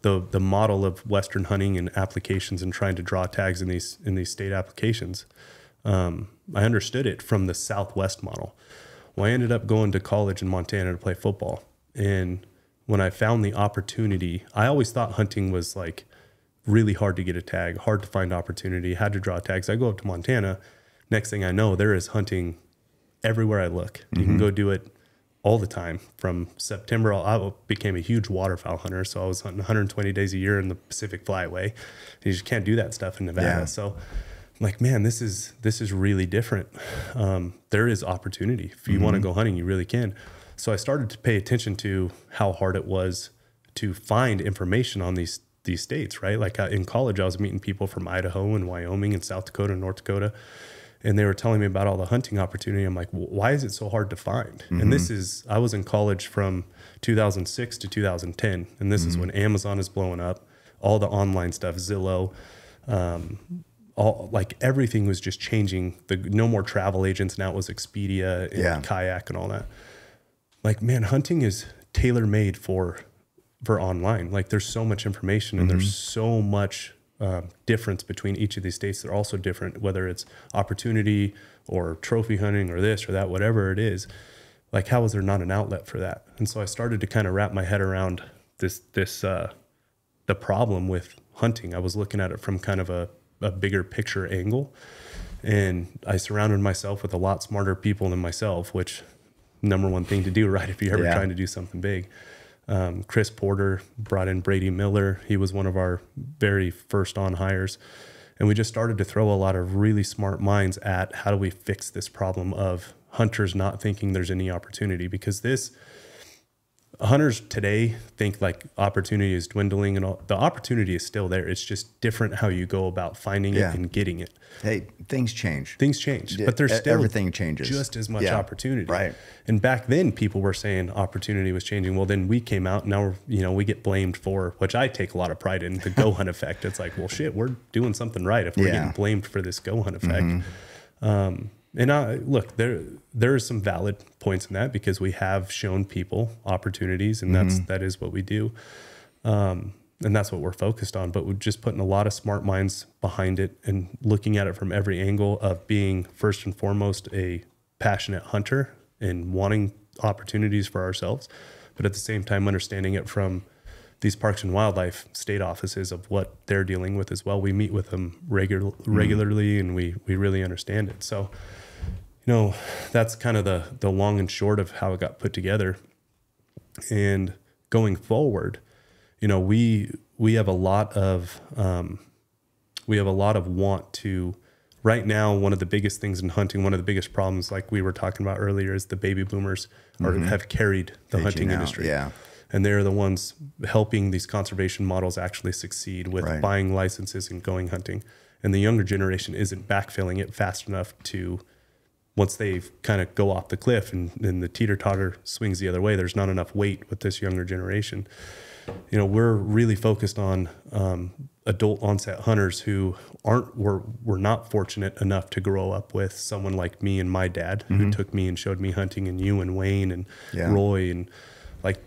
the model of Western hunting and applications and trying to draw tags in these state applications. I understood it from the Southwest model. Well, I ended up going to college in Montana to play football. And when I found the opportunity, I always thought hunting was like really hard to get a tag, hard to find opportunity, had to draw tags. I go up to Montana. Next thing I know, there is hunting everywhere I look. You can go do it all the time. From September, I became a huge waterfowl hunter. So I was hunting 120 days a year in the Pacific Flyway. You just can't do that stuff in Nevada. Yeah. So I'm like, man, this is really different. There is opportunity. If you want to go hunting, you really can. So I started to pay attention to how hard it was to find information on these states, right? Like in college, I was meeting people from Idaho and Wyoming and South Dakota and North Dakota, and they were telling me about all the hunting opportunity. I'm like, why is it so hard to find? And I was in college from 2006 to 2010, and this is when Amazon is blowing up, all the online stuff, Zillow, like everything was just changing. No more travel agents. Now it was Expedia and Kayak and all that. Like, man, hunting is tailor-made for online. Like, there's so much information and there's so much difference between each of these states. They're also different, whether it's opportunity or trophy hunting or this or that, whatever it is. Like, how is there not an outlet for that? And so I started to kind of wrap my head around the problem with hunting. I was looking at it from kind of a bigger picture angle, and I surrounded myself with a lot smarter people than myself, which number one thing to do, right? If you're ever trying to do something big. Chris Porter brought in Brady Miller. He was one of our very first on hires. And we just started to throw a lot of really smart minds at how do we fix this problem of hunters not thinking there's any opportunity, because hunters today think like opportunity is dwindling, and all. The opportunity is still there. It's just different how you go about finding it and getting it. Hey, things change. Things change, but there's still everything changes. Just as much opportunity. Right. And back then people were saying opportunity was changing. Well, then we came out, and now we get blamed for, which I take a lot of pride in, the GoHunt effect. It's like, well, shit, we're doing something right if we're getting blamed for this GoHunt effect. And look, there are some valid points in that, because we have shown people opportunities, and that is what we do. And that's what we're focused on, but we're just putting a lot of smart minds behind it and looking at it from every angle of being first and foremost a passionate hunter and wanting opportunities for ourselves, but at the same time understanding it from these parks and wildlife state offices of what they're dealing with as well. We meet with them regularly, and we really understand it. So, that's kind of the long and short of how it got put together. And going forward, we have a lot of want to. Right now, one of the biggest things in hunting, one of the biggest problems, like we were talking about earlier, is the baby boomers have carried the hunting industry. Yeah. And they're the ones helping these conservation models actually succeed with buying licenses and going hunting. And the younger generation isn't backfilling it fast enough to, once they kind of go off the cliff and the teeter-totter swings the other way, there's not enough weight with this younger generation. We're really focused on adult onset hunters who were not fortunate enough to grow up with someone like me and my dad, who took me and showed me hunting, and you and Wayne and Roy. And like,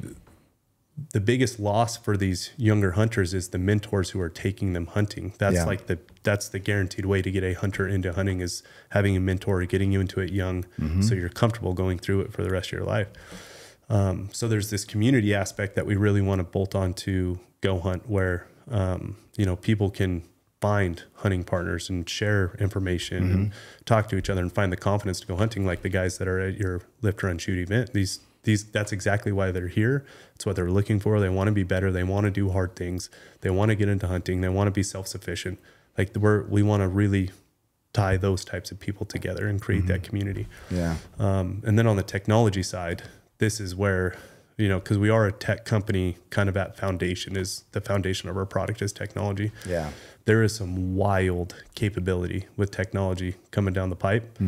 the biggest loss for these younger hunters is the mentors who are taking them hunting. That's that's the guaranteed way to get a hunter into hunting, is having a mentor, getting you into it young, so you're comfortable going through it for the rest of your life. So there's this community aspect that we really want to bolt on to GoHunt, where people can find hunting partners and share information and talk to each other and find the confidence to go hunting, like the guys that are at your lift, run, shoot event. That's exactly why they're here. It's what they're looking for. They want to be better. They want to do hard things. They want to get into hunting. They want to be self-sufficient. Like, we want to really tie those types of people together and create that community. Yeah. And then on the technology side, this is where, because we are a tech company, kind of at foundation, is the foundation of our product is technology. Yeah. There is some wild capability with technology coming down the pipe.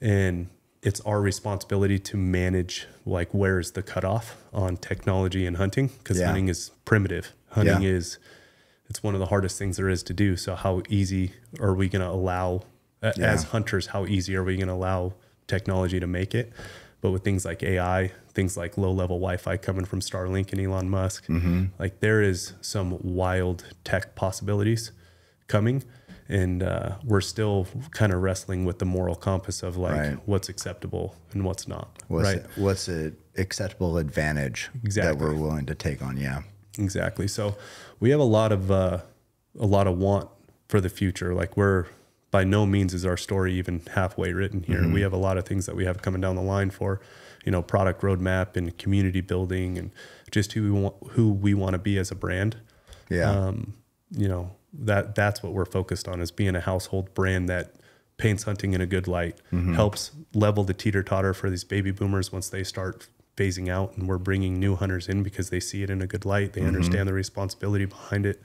And it's our responsibility to manage, like, where's the cutoff on technology and hunting, because hunting is primitive. Hunting it's one of the hardest things there is to do. So how easy are we going to allow, as hunters, how easy are we going to allow technology to make it? But with things like AI, things like low-level Wi-Fi coming from Starlink and Elon Musk, like, there is some wild tech possibilities coming. And we're still kind of wrestling with the moral compass of, like, what's acceptable and what's not. What's an acceptable advantage that we're willing to take on? Yeah, exactly. So we have a lot of want for the future. Like, we're, by no means is our story even halfway written here. We have a lot of things that we have coming down the line for, product roadmap and community building, and just who we want to be as a brand. Yeah. That's what we're focused on, is being a household brand that paints hunting in a good light, helps level the teeter-totter for these baby boomers once they start phasing out, and we're bringing new hunters in because they see it in a good light. They understand the responsibility behind it,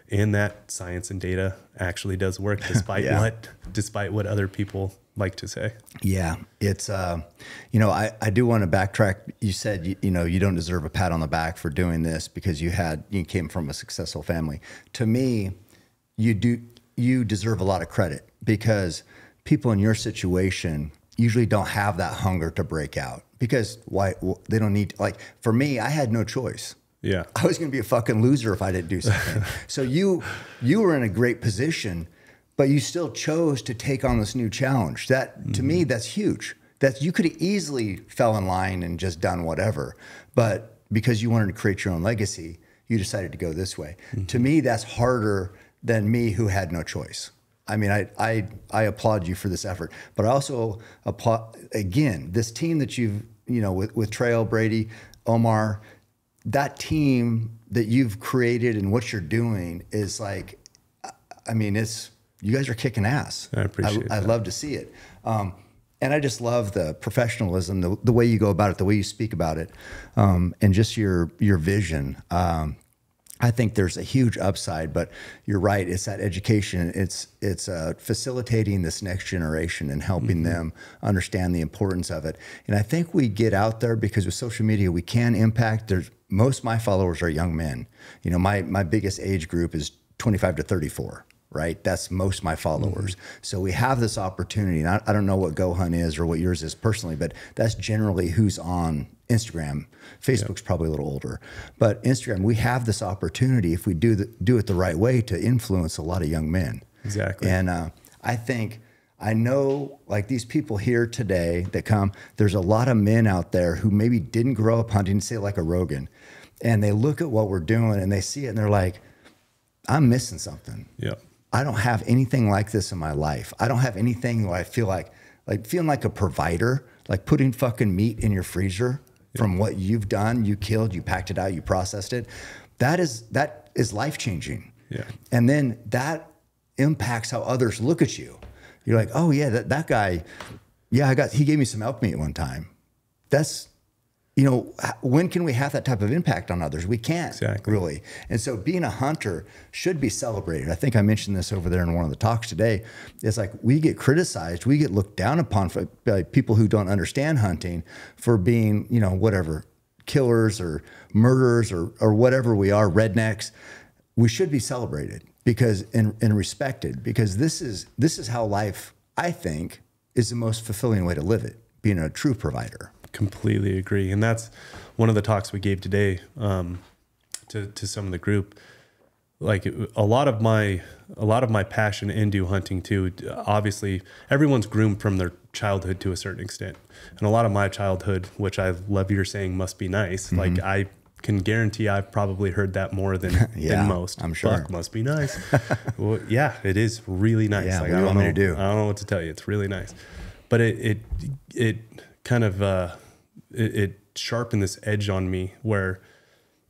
and that science and data actually does work, despite what other people like to say. Yeah, it's I do want to backtrack. You said you don't deserve a pat on the back for doing this because you came from a successful family. To me, you deserve a lot of credit, because people in your situation usually don't have that hunger to break out, because they don't need, like, for me, I had no choice. Yeah. I was going to be a fucking loser if I didn't do something. So you were in a great position, but you still chose to take on this new challenge. That, to me, that's huge. That you could have easily fell in line and just done whatever, but because you wanted to create your own legacy, you decided to go this way. To me, that's harder than me, who had no choice. I mean, I applaud you for this effort, but I also applaud, again, this team that you've, with Trail, Brady, Omar, that team that you've created and what you're doing is like, I mean, you guys are kicking ass. I appreciate that. I love to see it. And I just love the professionalism, the way you go about it, the way you speak about it, and just your vision. I think there's a huge upside, but you're right. It's that education. It's facilitating this next generation and helping them understand the importance of it. And I think we get out there because with social media, we can impact. Most of my followers are young men. My biggest age group is 25 to 34. right? That's most of my followers. So we have this opportunity, and I don't know what GoHunt is or what yours is personally, but that's generally who's on Instagram. Facebook's probably a little older, but Instagram, we have this opportunity if we do it the right way to influence a lot of young men. Exactly. And I know like these people here today that come, there's a lot of men out there who maybe didn't grow up hunting, say like a Rogan, and they look at what we're doing and they see it and they're like, I'm missing something. Yeah. I don't have anything like this in my life. I don't have anything where I feel like feeling like a provider, like putting fucking meat in your freezer from what you've done, you killed, you packed it out, you processed it. That is life-changing. Yeah. And then that impacts how others look at you. You're like, oh yeah, that guy, yeah, he gave me some elk meat one time. That's, you know, when can we have that type of impact on others? We can't really. And so being a hunter should be celebrated. I think I mentioned this over there in one of the talks today. It's like we get criticized, we get looked down upon by people who don't understand hunting for being, you know, whatever, killers or murderers or whatever we are, rednecks. We should be celebrated because and respected, because this is how life, I think, is the most fulfilling way to live it, being a true provider. Completely agree. And that's one of the talks we gave today to some of the group. Like a lot of my passion into hunting too, obviously everyone's groomed from their childhood to a certain extent. And a lot of my childhood, which I love you're saying must be nice. Like I can guarantee I've probably heard that more than most. I'm sure. Fuck, must be nice. Well, yeah, it is really nice. Yeah, like, what do you want me to do? I don't know what to tell you. It's really nice. But it kind of, it sharpened this edge on me where,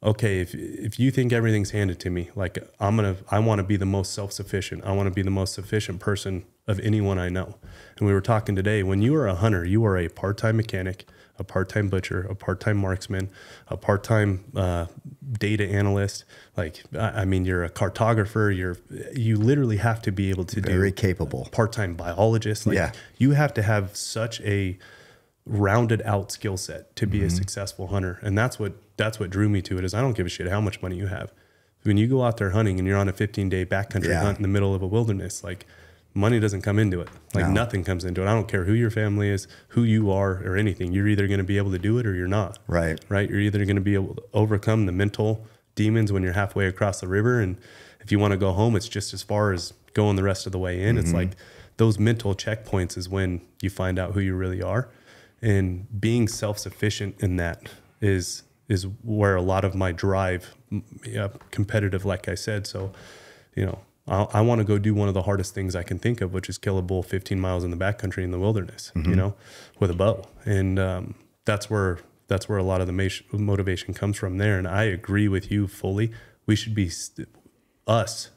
okay, if you think everything's handed to me, like I want to be the most self-sufficient. I want to be the most sufficient person of anyone I know. And we were talking today, when you are a hunter, you are a part-time mechanic, a part-time butcher, a part-time marksman, a part-time data analyst. Like, I mean, you're a cartographer. You literally have to be able to do very capable part-time biologist. Like, you have to have such a rounded out skill set to be a successful hunter. And that's what drew me to it. Is I don't give a shit how much money you have. When you go out there hunting and you're on a 15-day backcountry hunt in the middle of a wilderness, like money doesn't come into it. Like nothing comes into it. I don't care who your family is, who you are, or anything. You're either going to be able to do it or you're not. Right. You're either going to be able to overcome the mental demons when you're halfway across the river. And if you want to go home, it's just as far as going the rest of the way in. It's like those mental checkpoints is when you find out who you really are. And being self-sufficient in that is where a lot of my drive, competitive, like I said. So, you know, I want to go do one of the hardest things I can think of, which is kill a bull 15 miles in the backcountry in the wilderness, you know, with a bow. And that's where a lot of the motivation comes from there. And I agree with you fully. We should be,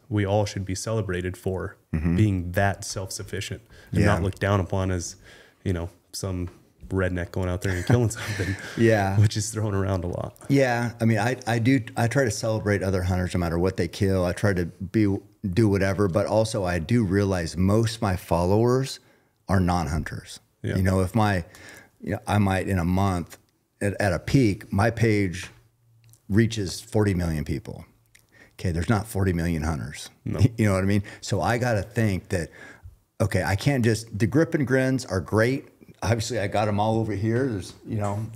we all should be celebrated for being that self-sufficient and not looked down upon as, you know, some redneck going out there and killing something, which is thrown around a lot. Yeah, I mean, I try to celebrate other hunters no matter what they kill. I try to do whatever, but also I do realize most of my followers are non-hunters. You know, if I might in a month at a peak, my page reaches 40 million people. Okay, there's not 40 million hunters. No. You know what I mean? So I got to think that, okay, I can't just, the Grin-N-Grins are great. Obviously, I got them all over here. There's, you know,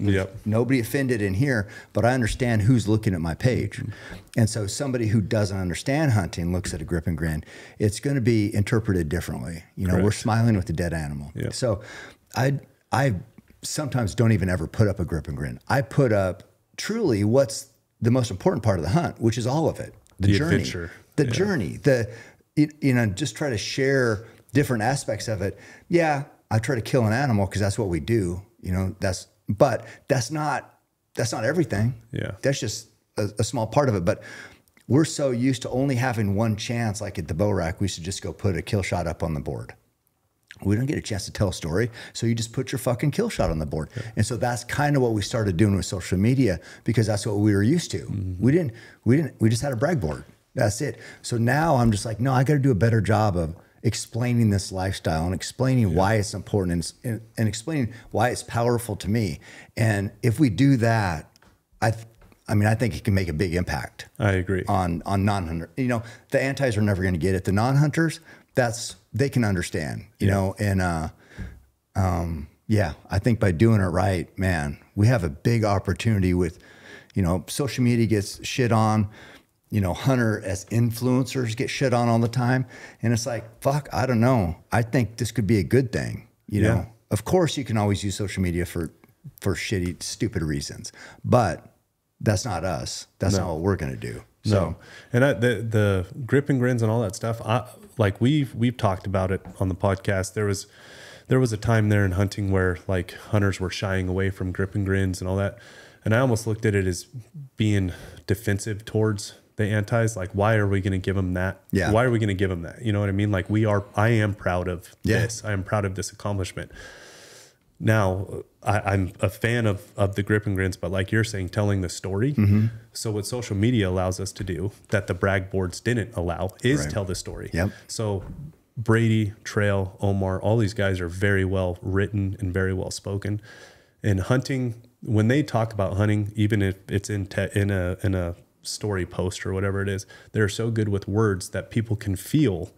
nobody offended in here, but I understand who's looking at my page. And so somebody who doesn't understand hunting looks at a grip and grin. It's going to be interpreted differently. You know, we're smiling with a dead animal. So I sometimes don't even ever put up a grip and grin. I put up truly what's the most important part of the hunt, which is all of it. The journey, adventure. The journey, you know, just try to share different aspects of it. Yeah. I try to kill an animal because that's what we do, you know, but that's not everything. Yeah. That's just a small part of it. But we're so used to only having one chance, like at the bow rack, we should just go put a kill shot up on the board. We don't get a chance to tell a story. So you just put your fucking kill shot on the board. Yeah. And so that's kind of what we started doing with social media because that's what we were used to. We just had a brag board. That's it. So now I'm just like, no, I got to do a better job of explaining this lifestyle and explaining why it's important and explaining why it's powerful to me. And if we do that, I I mean, I think it can make a big impact. I agree. On non-hunter. You know, the antis are never going to get it. The non-hunters, they can understand, you know, and yeah, I think by doing it right, man, we have a big opportunity with, you know, social media gets shit on, you know, hunter as influencers get shit on all the time. And it's like, fuck, I don't know. I think this could be a good thing. You know, of course you can always use social media for shitty, stupid reasons, but that's not us. That's not what we're going to do. So, and the Grip-N-Grins and all that stuff, like we've talked about it on the podcast. There was a time there in hunting where like hunters were shying away from Grip-N-Grins and all that. And I almost looked at it as being defensive towards the antis. Like, why are we going to give them that? Yeah. Why are we going to give them that? You know what I mean? Like I am proud of this. I am proud of this accomplishment. Now I'm a fan of the Grip-N-Grins, but like you're saying, telling the story. So what social media allows us to do that the brag boards didn't allow is tell the story. Yep. So Brady, Trail, Omar, all these guys are very well written and very well spoken. And hunting, when they talk about hunting, even if it's in a story post or whatever it is, they're so good with words that people can feel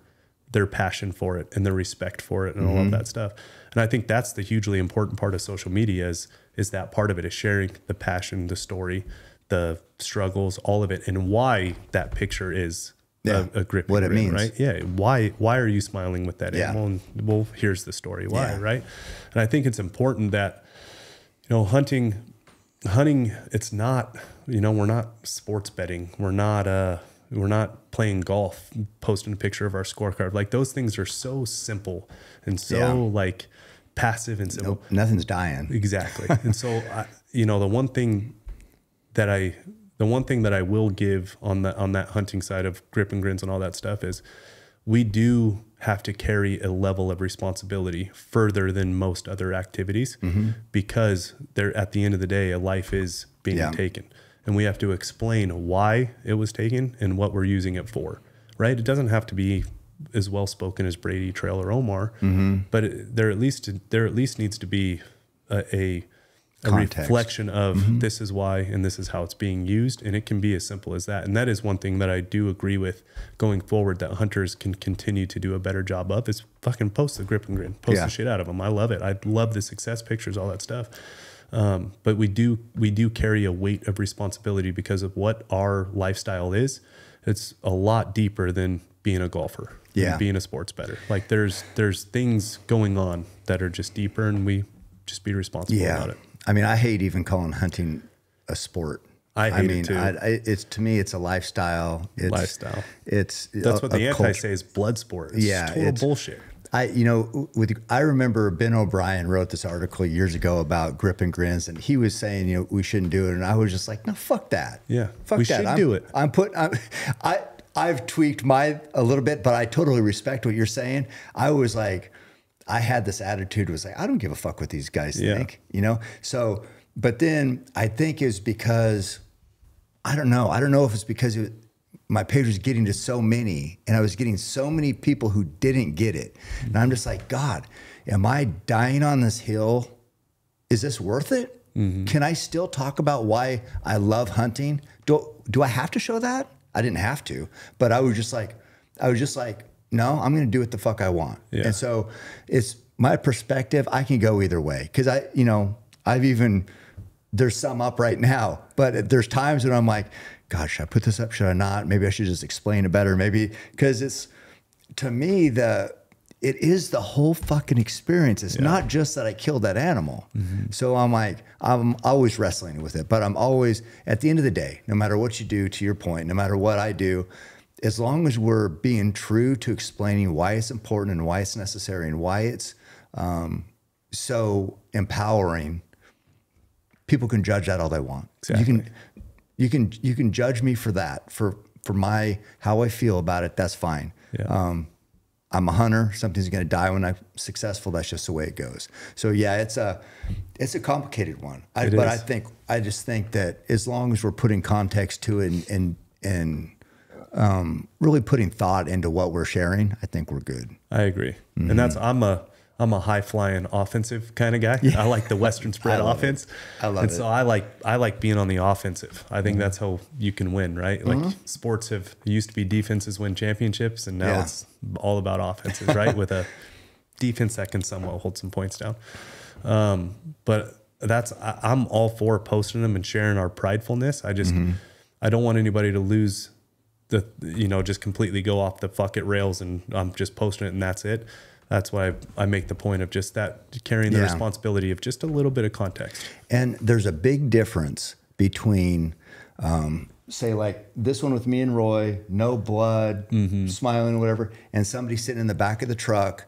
their passion for it and their respect for it and all of that stuff. And I think that's the hugely important part of social media is that part of it is sharing the passion, the story, the struggles, all of it, and why that picture is a grip. What it means. Right? Yeah. Why are you smiling with that animal? And well, here's the story. Why, right? And I think it's important that, you know, hunting, it's not, you know, we're not sports betting. We're not playing golf, posting a picture of our scorecard. Like those things are so simple and so like passive and simple. Nope, nothing's dying. Exactly. And so, you know, the one thing that I will give on that hunting side of Grip-N-Grins and all that stuff is we do have to carry a level of responsibility further than most other activities because at the end of the day, a life is being taken. And we have to explain why it was taken and what we're using it for, right? It doesn't have to be as well spoken as Brady, Trail, or Omar, but there at least needs to be a reflection of this is why and this is how it's being used, and it can be as simple as that. And that is one thing that I do agree with going forward that hunters can continue to do a better job of is fucking post the Grip-N-Grin, post the shit out of them. I love it. I love the success pictures, all that stuff. But we do carry a weight of responsibility because of what our lifestyle is. It's a lot deeper than being a golfer, being a sports bettor. Like there's things going on that are just deeper, and we just be responsible about it. I mean, I hate even calling hunting a sport. I hate it too. It's to me, it's a lifestyle. It's that's what the anti say is blood sport. It's total bullshit. I remember Ben O'Brien wrote this article years ago about Grip-N-Grins, and he was saying, you know, we shouldn't do it. And I was just like, no, fuck that. Yeah. Fuck we that. should do it. I've tweaked mine a little bit, but I totally respect what you're saying. I was like, I had this attitude, was like, I don't give a fuck what these guys think, you know? So, but then I think it's because, I don't know if it's because my page was getting to so many, and I was getting so many people who didn't get it. And I'm just like, God, am I dying on this hill? Is this worth it? Can I still talk about why I love hunting? Do I have to show that? I didn't have to, but I was just like, no, I'm going to do what the fuck I want. Yeah. And so it's my perspective. I can go either way. Cause there's some up right now, but there's times when I'm like, God, should I put this up? Should I not? Maybe I should just explain it better. Maybe, cause it's, to me, it is the whole fucking experience. It's not just that I killed that animal. So I'm like, I'm always wrestling with it, but I'm always, at the end of the day, no matter what you do, to your point, no matter what I do, as long as we're being true to explaining why it's important and why it's necessary and why it's so empowering, people can judge that all they want. Exactly. You can judge me for that, for how I feel about it. That's fine. Yeah. I'm a hunter. Something's going to die when I'm successful. That's just the way it goes. So yeah, it's a complicated one. I just think that as long as we're putting context to it and really putting thought into what we're sharing, I think we're good. I agree. And I'm I'm a high flying offensive kind of guy. I like the Western spread offense. I love it. So I like being on the offensive. I think that's how you can win, right? Like sports it used to be defenses win championships, and now it's all about offenses, right? With a defense that can somewhat hold some points down. But I'm all for posting them and sharing our pridefulness. I don't want anybody to lose just completely go off the fuck it rails and I'm just posting it and that's it. That's why I make the point of just that carrying the responsibility of just a little bit of context. And there's a big difference between, say like this one with me and Roy, no blood, smiling, whatever, and somebody sitting in the back of the truck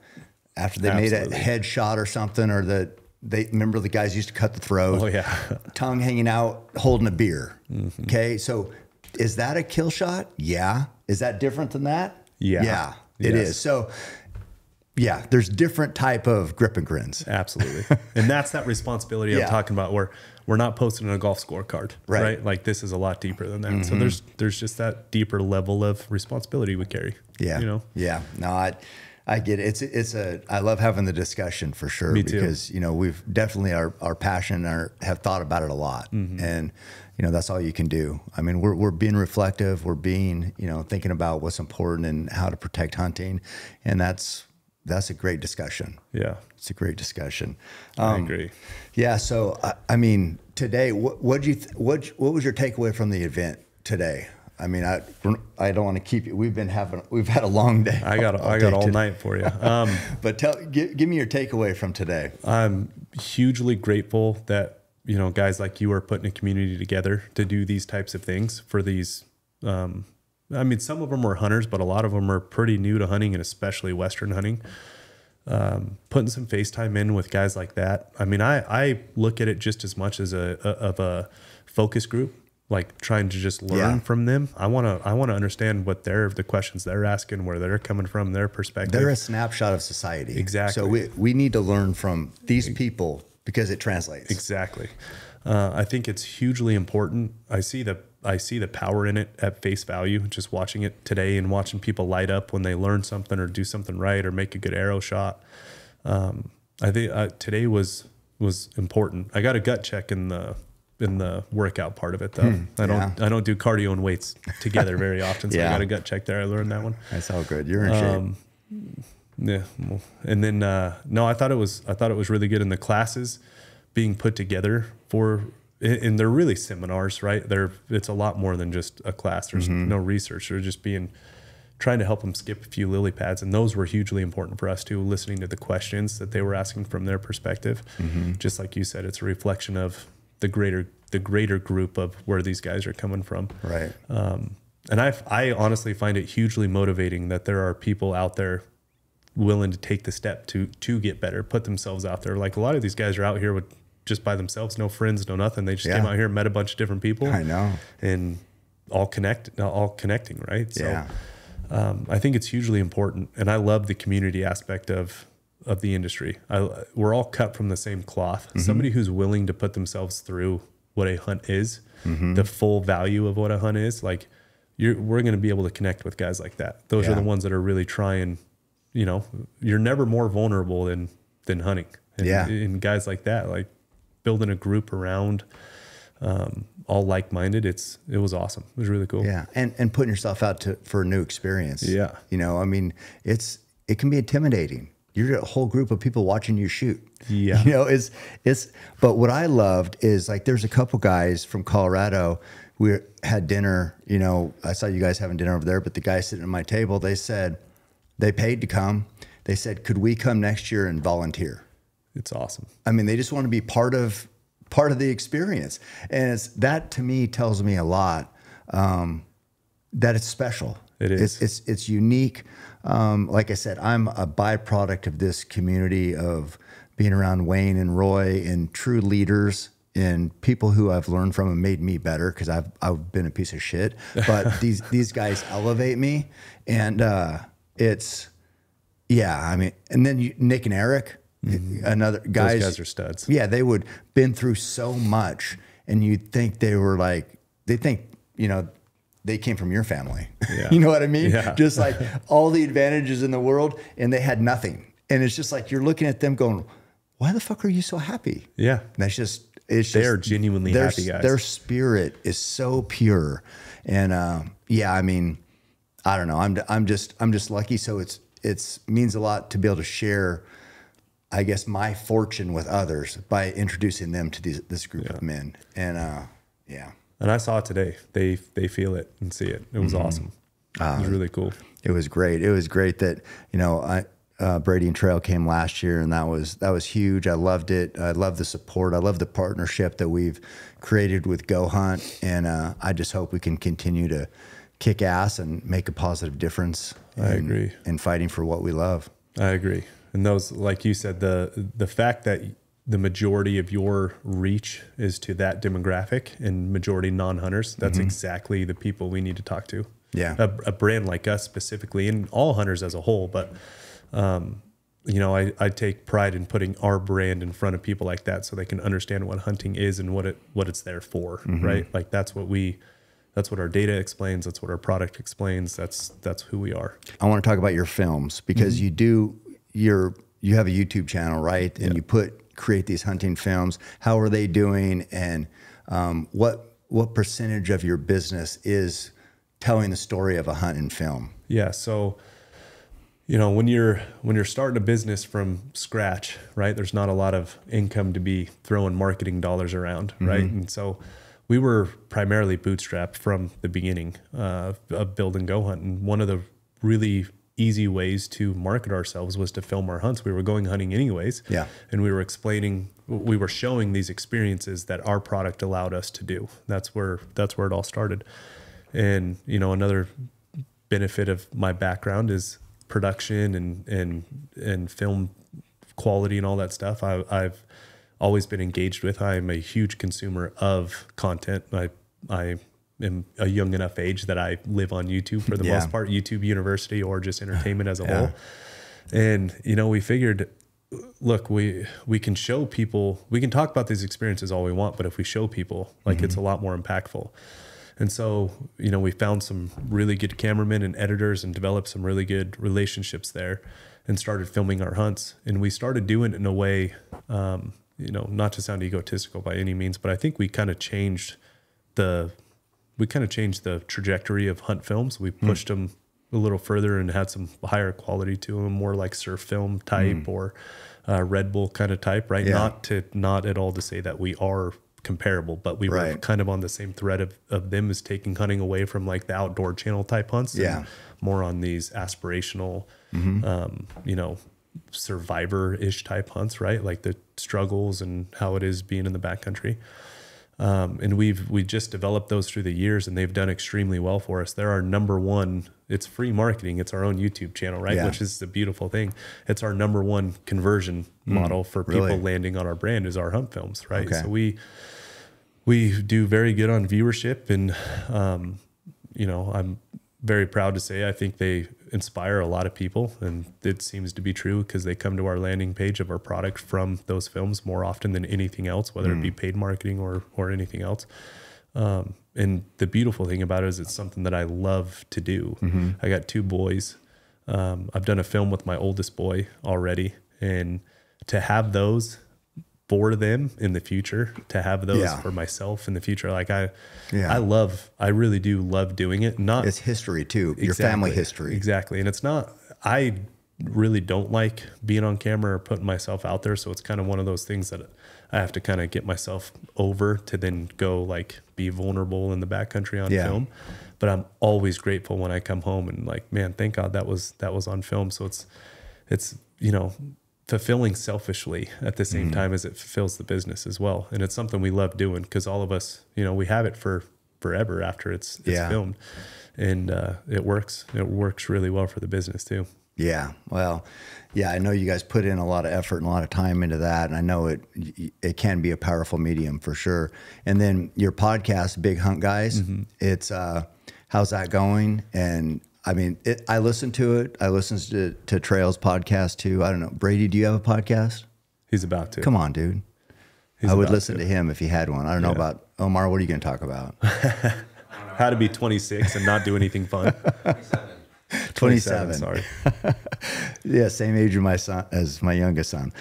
after they made a headshot or something, or remember the guys used to cut the throat. Oh yeah. Tongue hanging out, holding a beer. Okay. So is that a kill shot? Yeah. Is that different than that? Yeah. Yeah, it is. So yeah, there's different type of grip and grins. Absolutely. And that's that responsibility I'm talking about, where we're not posting a golf scorecard, right? Like this is a lot deeper than that. So there's just that deeper level of responsibility we carry. Yeah. Yeah. No, I get it. I love having the discussion for sure. Me too. Because, we've definitely our passion have thought about it a lot. And, that's all you can do. I mean, we're being reflective. We're being, thinking about what's important and how to protect hunting. And that's a great discussion. Yeah. It's a great discussion. I agree. Yeah. So, I mean, today, what was your takeaway from the event today? I mean, I don't want to keep you. We've had a long day. I got all night for you. But give me your takeaway from today. I'm hugely grateful that, guys like you are putting a community together to do these types of things for these. I mean, some of them were hunters, but a lot of them are pretty new to hunting, and especially Western hunting. Putting some FaceTime in with guys like that. I mean, I look at it just as much as a focus group. Like trying to just learn from them. I want to understand what the questions they're asking, where they're coming from, their perspective. They're a snapshot of society. Exactly. So we need to learn from these people because it translates. Exactly. I think it's hugely important. I see the power in it at face value, just watching it today and watching people light up when they learn something or do something right or make a good arrow shot. I think today was important. I got a gut check in the workout part of it though. I don't do cardio and weights together very often. So I got a gut check there. I learned that one. That's all good. You're in shape. Yeah. And then, no, I thought it was really good in the classes being put together and they're really seminars, right? It's a lot more than just a class. There's no research. They're just trying to help them skip a few lily pads. And those were hugely important for us too, listening to the questions that they were asking from their perspective. Just like you said, it's a reflection of the greater group of where these guys are coming from. Right. And I honestly find it hugely motivating that there are people out there willing to take the step to get better, put themselves out there. Like a lot of these guys are out here just by themselves, no friends, no nothing. They just came out here and met a bunch of different people. I know. And all connecting, right? So I think it's hugely important. And I love the community aspect of the industry. We're all cut from the same cloth. Somebody who's willing to put themselves through what a hunt is, the full value of what a hunt is, like we're going to be able to connect with guys like that. Those are the ones that are really trying, you're never more vulnerable than hunting. And guys like that, like building a group around, all like-minded. It was awesome. It was really cool. Yeah. And putting yourself out for a new experience. Yeah. I mean, it can be intimidating. You're a whole group of people watching you shoot. Yeah. But what I loved is like, there's a couple guys from Colorado. We had dinner, I saw you guys having dinner over there, but the guys sitting at my table, they said they paid to come. They said, could we come next year and volunteer? It's awesome. I mean, they just want to be part of the experience. And that to me tells me a lot, that it's special. It is. It's unique. Like I said, I'm a byproduct of this community of being around Wayne and Roy and true leaders and people who I've learned from and made me better, because I've been a piece of shit. But these guys elevate me, and I mean, and then Nick and Eric, another guys. Those guys are studs. Yeah, they would been through so much, and you'd think they came from your family. Yeah. You know what I mean? Yeah. Just like all the advantages in the world, and they had nothing. and it's just like, you're looking at them going, why the fuck are you so happy? Yeah. And that's just, they're genuinely happy guys. Their spirit is so pure. And, yeah, I mean, I don't know. I'm just lucky. So it's means a lot to be able to share, I guess, my fortune with others by introducing them to this group of men. And, yeah. And I saw it today. They feel it and see it. It was awesome. It was really cool. It was great. It was great that, you know, Brady and Trail came last year, and that was huge. I loved it. I love the support. I love the partnership that we've created with GoHunt, and I just hope we can continue to kick ass and make a positive difference. I agree. In fighting for what we love. I agree. And those, like you said, the fact that the majority of your reach is to that demographic and majority non-hunters, that's exactly the people we need to talk to. Yeah. A brand like us specifically, and all hunters as a whole, but you know, I take pride in putting our brand in front of people like that so they can understand what hunting is and what it's there for, right? Like that's what our data explains. That's what our product explains. That's who we are. I want to talk about your films because you have a YouTube channel, right? And you create these hunting films. How are they doing? And what percentage of your business is telling the story of a hunt and film? Yeah. So, you know, when you're starting a business from scratch, right, there's not a lot of income to be throwing marketing dollars around, right? And so we were primarily bootstrapped from the beginning of building GoHunt. And one of the really easy ways to market ourselves was to film our hunts. We were going hunting anyways. Yeah. And we were showing these experiences that our product allowed us to do. That's where it all started. And, you know, another benefit of my background is production and film quality and all that stuff. I've always been engaged with. I'm a huge consumer of content. I am a young enough age that I live on YouTube for the most part, YouTube University or just entertainment as a whole. And, you know, we figured, look, we can show people, we can talk about these experiences all we want, but if we show people, like it's a lot more impactful. And so, you know, we found some really good cameramen and editors and developed some really good relationships there and started filming our hunts. And we started doing it in a way, you know, not to sound egotistical by any means, but I think we kind of changed the trajectory of hunt films. We pushed them a little further and had some higher quality to them, more like surf film type or Red Bull kind of type, right? Yeah. Not at all to say that we are comparable, but we were kind of on the same thread of them as taking hunting away from like the outdoor channel type hunts and more on these aspirational, you know, survivor-ish type hunts, right? Like the struggles and how it is being in the backcountry. And we just developed those through the years, and they've done extremely well for us. They're our number one. It's free marketing. It's our own YouTube channel, right? Which is the beautiful thing. It's our number one conversion model for people landing on our brand is our hunt films, right? So we do very good on viewership, and you know, I'm very proud to say I think they inspire a lot of people, and it seems to be true because they come to our landing page of our product from those films more often than anything else, whether it be paid marketing or anything else. And the beautiful thing about it is it's something that I love to do. I got 2 boys. I've done a film with my oldest boy already, and to have those for them in the future, to have those for myself in the future. Like I really do love doing it. It's history too, your family history. Exactly. And it's not, I really don't like being on camera or putting myself out there. So it's kind of one of those things that I have to kind of get myself over to then go like be vulnerable in the backcountry on film. But I'm always grateful when I come home and like, man, thank God that was on film. So it's, you know, fulfilling selfishly at the same time as it fulfills the business as well. And it's something we love doing because all of us, you know, we have it for forever after it's filmed, and it works really well for the business too. Yeah. Well, yeah, I know you guys put in a lot of effort and a lot of time into that. And I know it can be a powerful medium for sure. And then your podcast, Big Hunt Guys, it's, how's that going? And I mean, I listen to it. I listen to Trail's podcast too. I don't know. Brady, do you have a podcast? He's about to. Come on, dude. I would listen to him if he had one. I don't know about Omar. What are you going to talk about? How to be 26 and not do anything fun. 27. Sorry. Yeah, same age as my youngest son.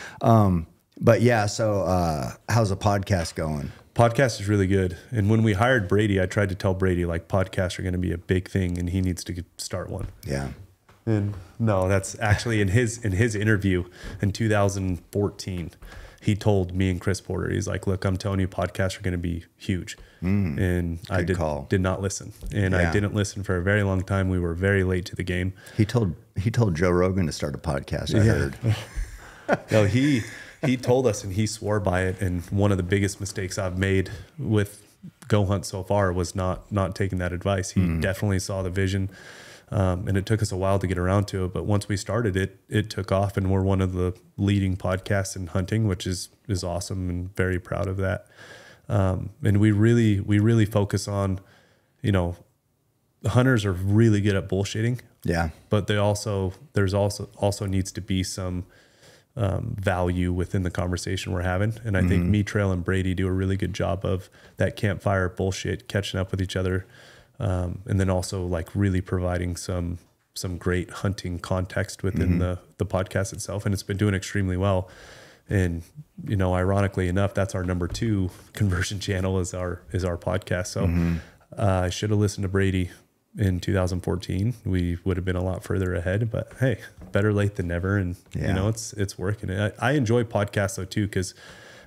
But yeah, so how's the podcast going? Podcast is really good. And when we hired Brady, I tried to tell Brady like podcasts are going to be a big thing and he needs to start one. Yeah. And no, that's actually in his interview in 2014. He told me and Chris Porter, he's like, look, I'm telling you, podcasts are going to be huge. And I did not listen. And I didn't listen for a very long time. We were very late to the game. He told Joe Rogan to start a podcast, I heard. No, he told us and he swore by it. And one of the biggest mistakes I've made with GoHunt so far was not taking that advice. He definitely saw the vision. And it took us a while to get around to it, but once we started it took off, and we're one of the leading podcasts in hunting, which is awesome, and very proud of that. And we really focus on, you know, the hunters are really good at bullshitting. Yeah. But there's also needs to be some value within the conversation we're having. And I think me, Trail, and Brady do a really good job of that campfire bullshit, catching up with each other. And then also like really providing some great hunting context within the podcast itself. And it's been doing extremely well. And, you know, ironically enough, that's our number 2 conversion channel is our podcast. So I should have listened to Brady in 2014. We would have been a lot further ahead, but hey, better late than never. And you know, it's working. I enjoy podcasts though too, because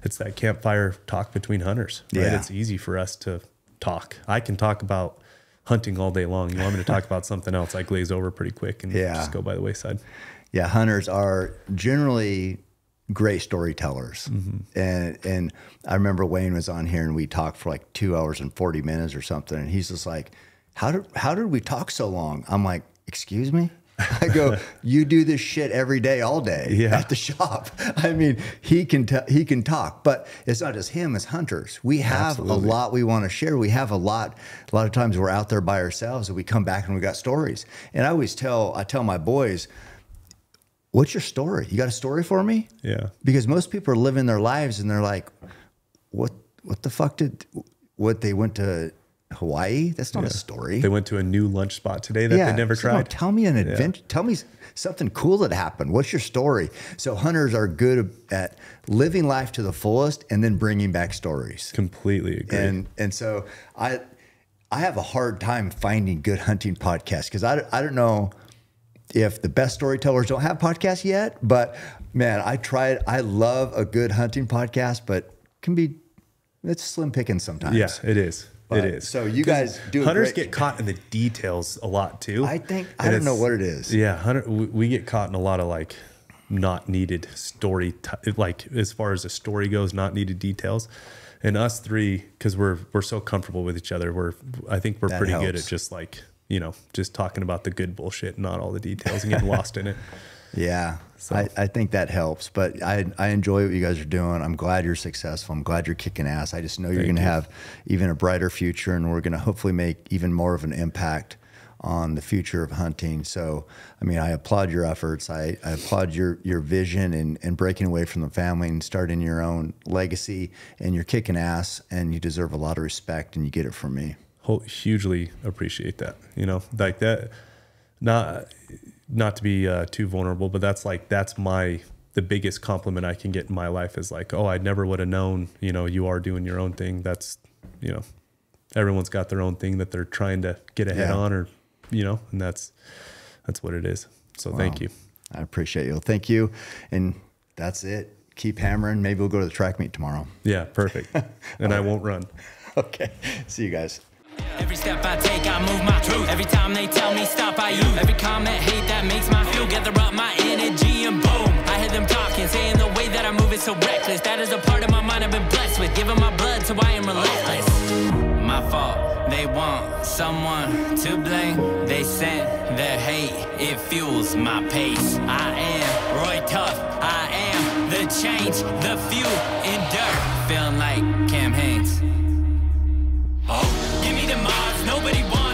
it's that campfire talk between hunters, right? Yeah. It's easy for us to talk. I can talk about hunting all day long. You want me to talk about something else, I glaze over pretty quick and just go by the wayside. Yeah, hunters are generally great storytellers. And I remember Wayne was on here and we talked for like 2 hours and 40 minutes or something. And he's just like, how did we talk so long? I'm like, excuse me? I go, you do this shit every day, all day at the shop. I mean, he can talk, but it's not just him, it's hunters. We have a lot we want to share. We have a lot of times we're out there by ourselves and we come back and we got stories. And I tell my boys, what's your story? You got a story for me? Yeah. Because most people are living their lives and they're like, what the fuck they went to Hawaii? That's not a story. They went to a new lunch spot today that they never tried. No, tell me an adventure. Tell me something cool that happened. What's your story? So hunters are good at living life to the fullest and then bringing back stories. Completely agree. And so I have a hard time finding good hunting podcasts because I don't know if the best storytellers don't have podcasts yet, but man, I tried. I love a good hunting podcast, but it's slim pickings sometimes. Yeah, it is. It is. So you guys do. Hunters get caught in the details a lot too. I don't know what it is. Yeah, we get caught in a lot of like not needed story, like as far as the story goes, not needed details. And us three, because we're so comfortable with each other, I think we're pretty good at just like, you know, just talking about the good bullshit, not all the details, and getting lost in it. Yeah, so I think that helps. But I enjoy what you guys are doing. I'm glad you're successful. I'm glad you're kicking ass. I just know you're going to have even a brighter future, and we're going to hopefully make even more of an impact on the future of hunting. So, I mean, I applaud your efforts. I applaud your vision and breaking away from the family and starting your own legacy. And you're kicking ass, and you deserve a lot of respect, and you get it from me. Hugely appreciate that. You know, like that. Not to be too vulnerable, but that's the biggest compliment I can get in my life is like, oh, I never would have known, you know, you are doing your own thing. That's, you know, everyone's got their own thing that they're trying to get ahead on, or, you know, and that's what it is. So thank you. I appreciate you. Thank you. And that's it. Keep hammering. Maybe we'll go to the track meet tomorrow. Yeah, perfect. And I won't run. Okay. See you guys. Every step I take, I move my truth. Every time they tell me stop, I use every comment, hate that makes my fuel. Gather up my energy and boom, I hear them talking, saying the way that I move is so reckless. That is a part of my mind I've been blessed with, giving my blood, so I am relentless. My fault, they want someone to blame. They sent their hate, it fuels my pace. I am Roy Tough, I am the change, the fuel in dirt, feeling like Cam Haynes. Oh, give me the Mars, nobody wants.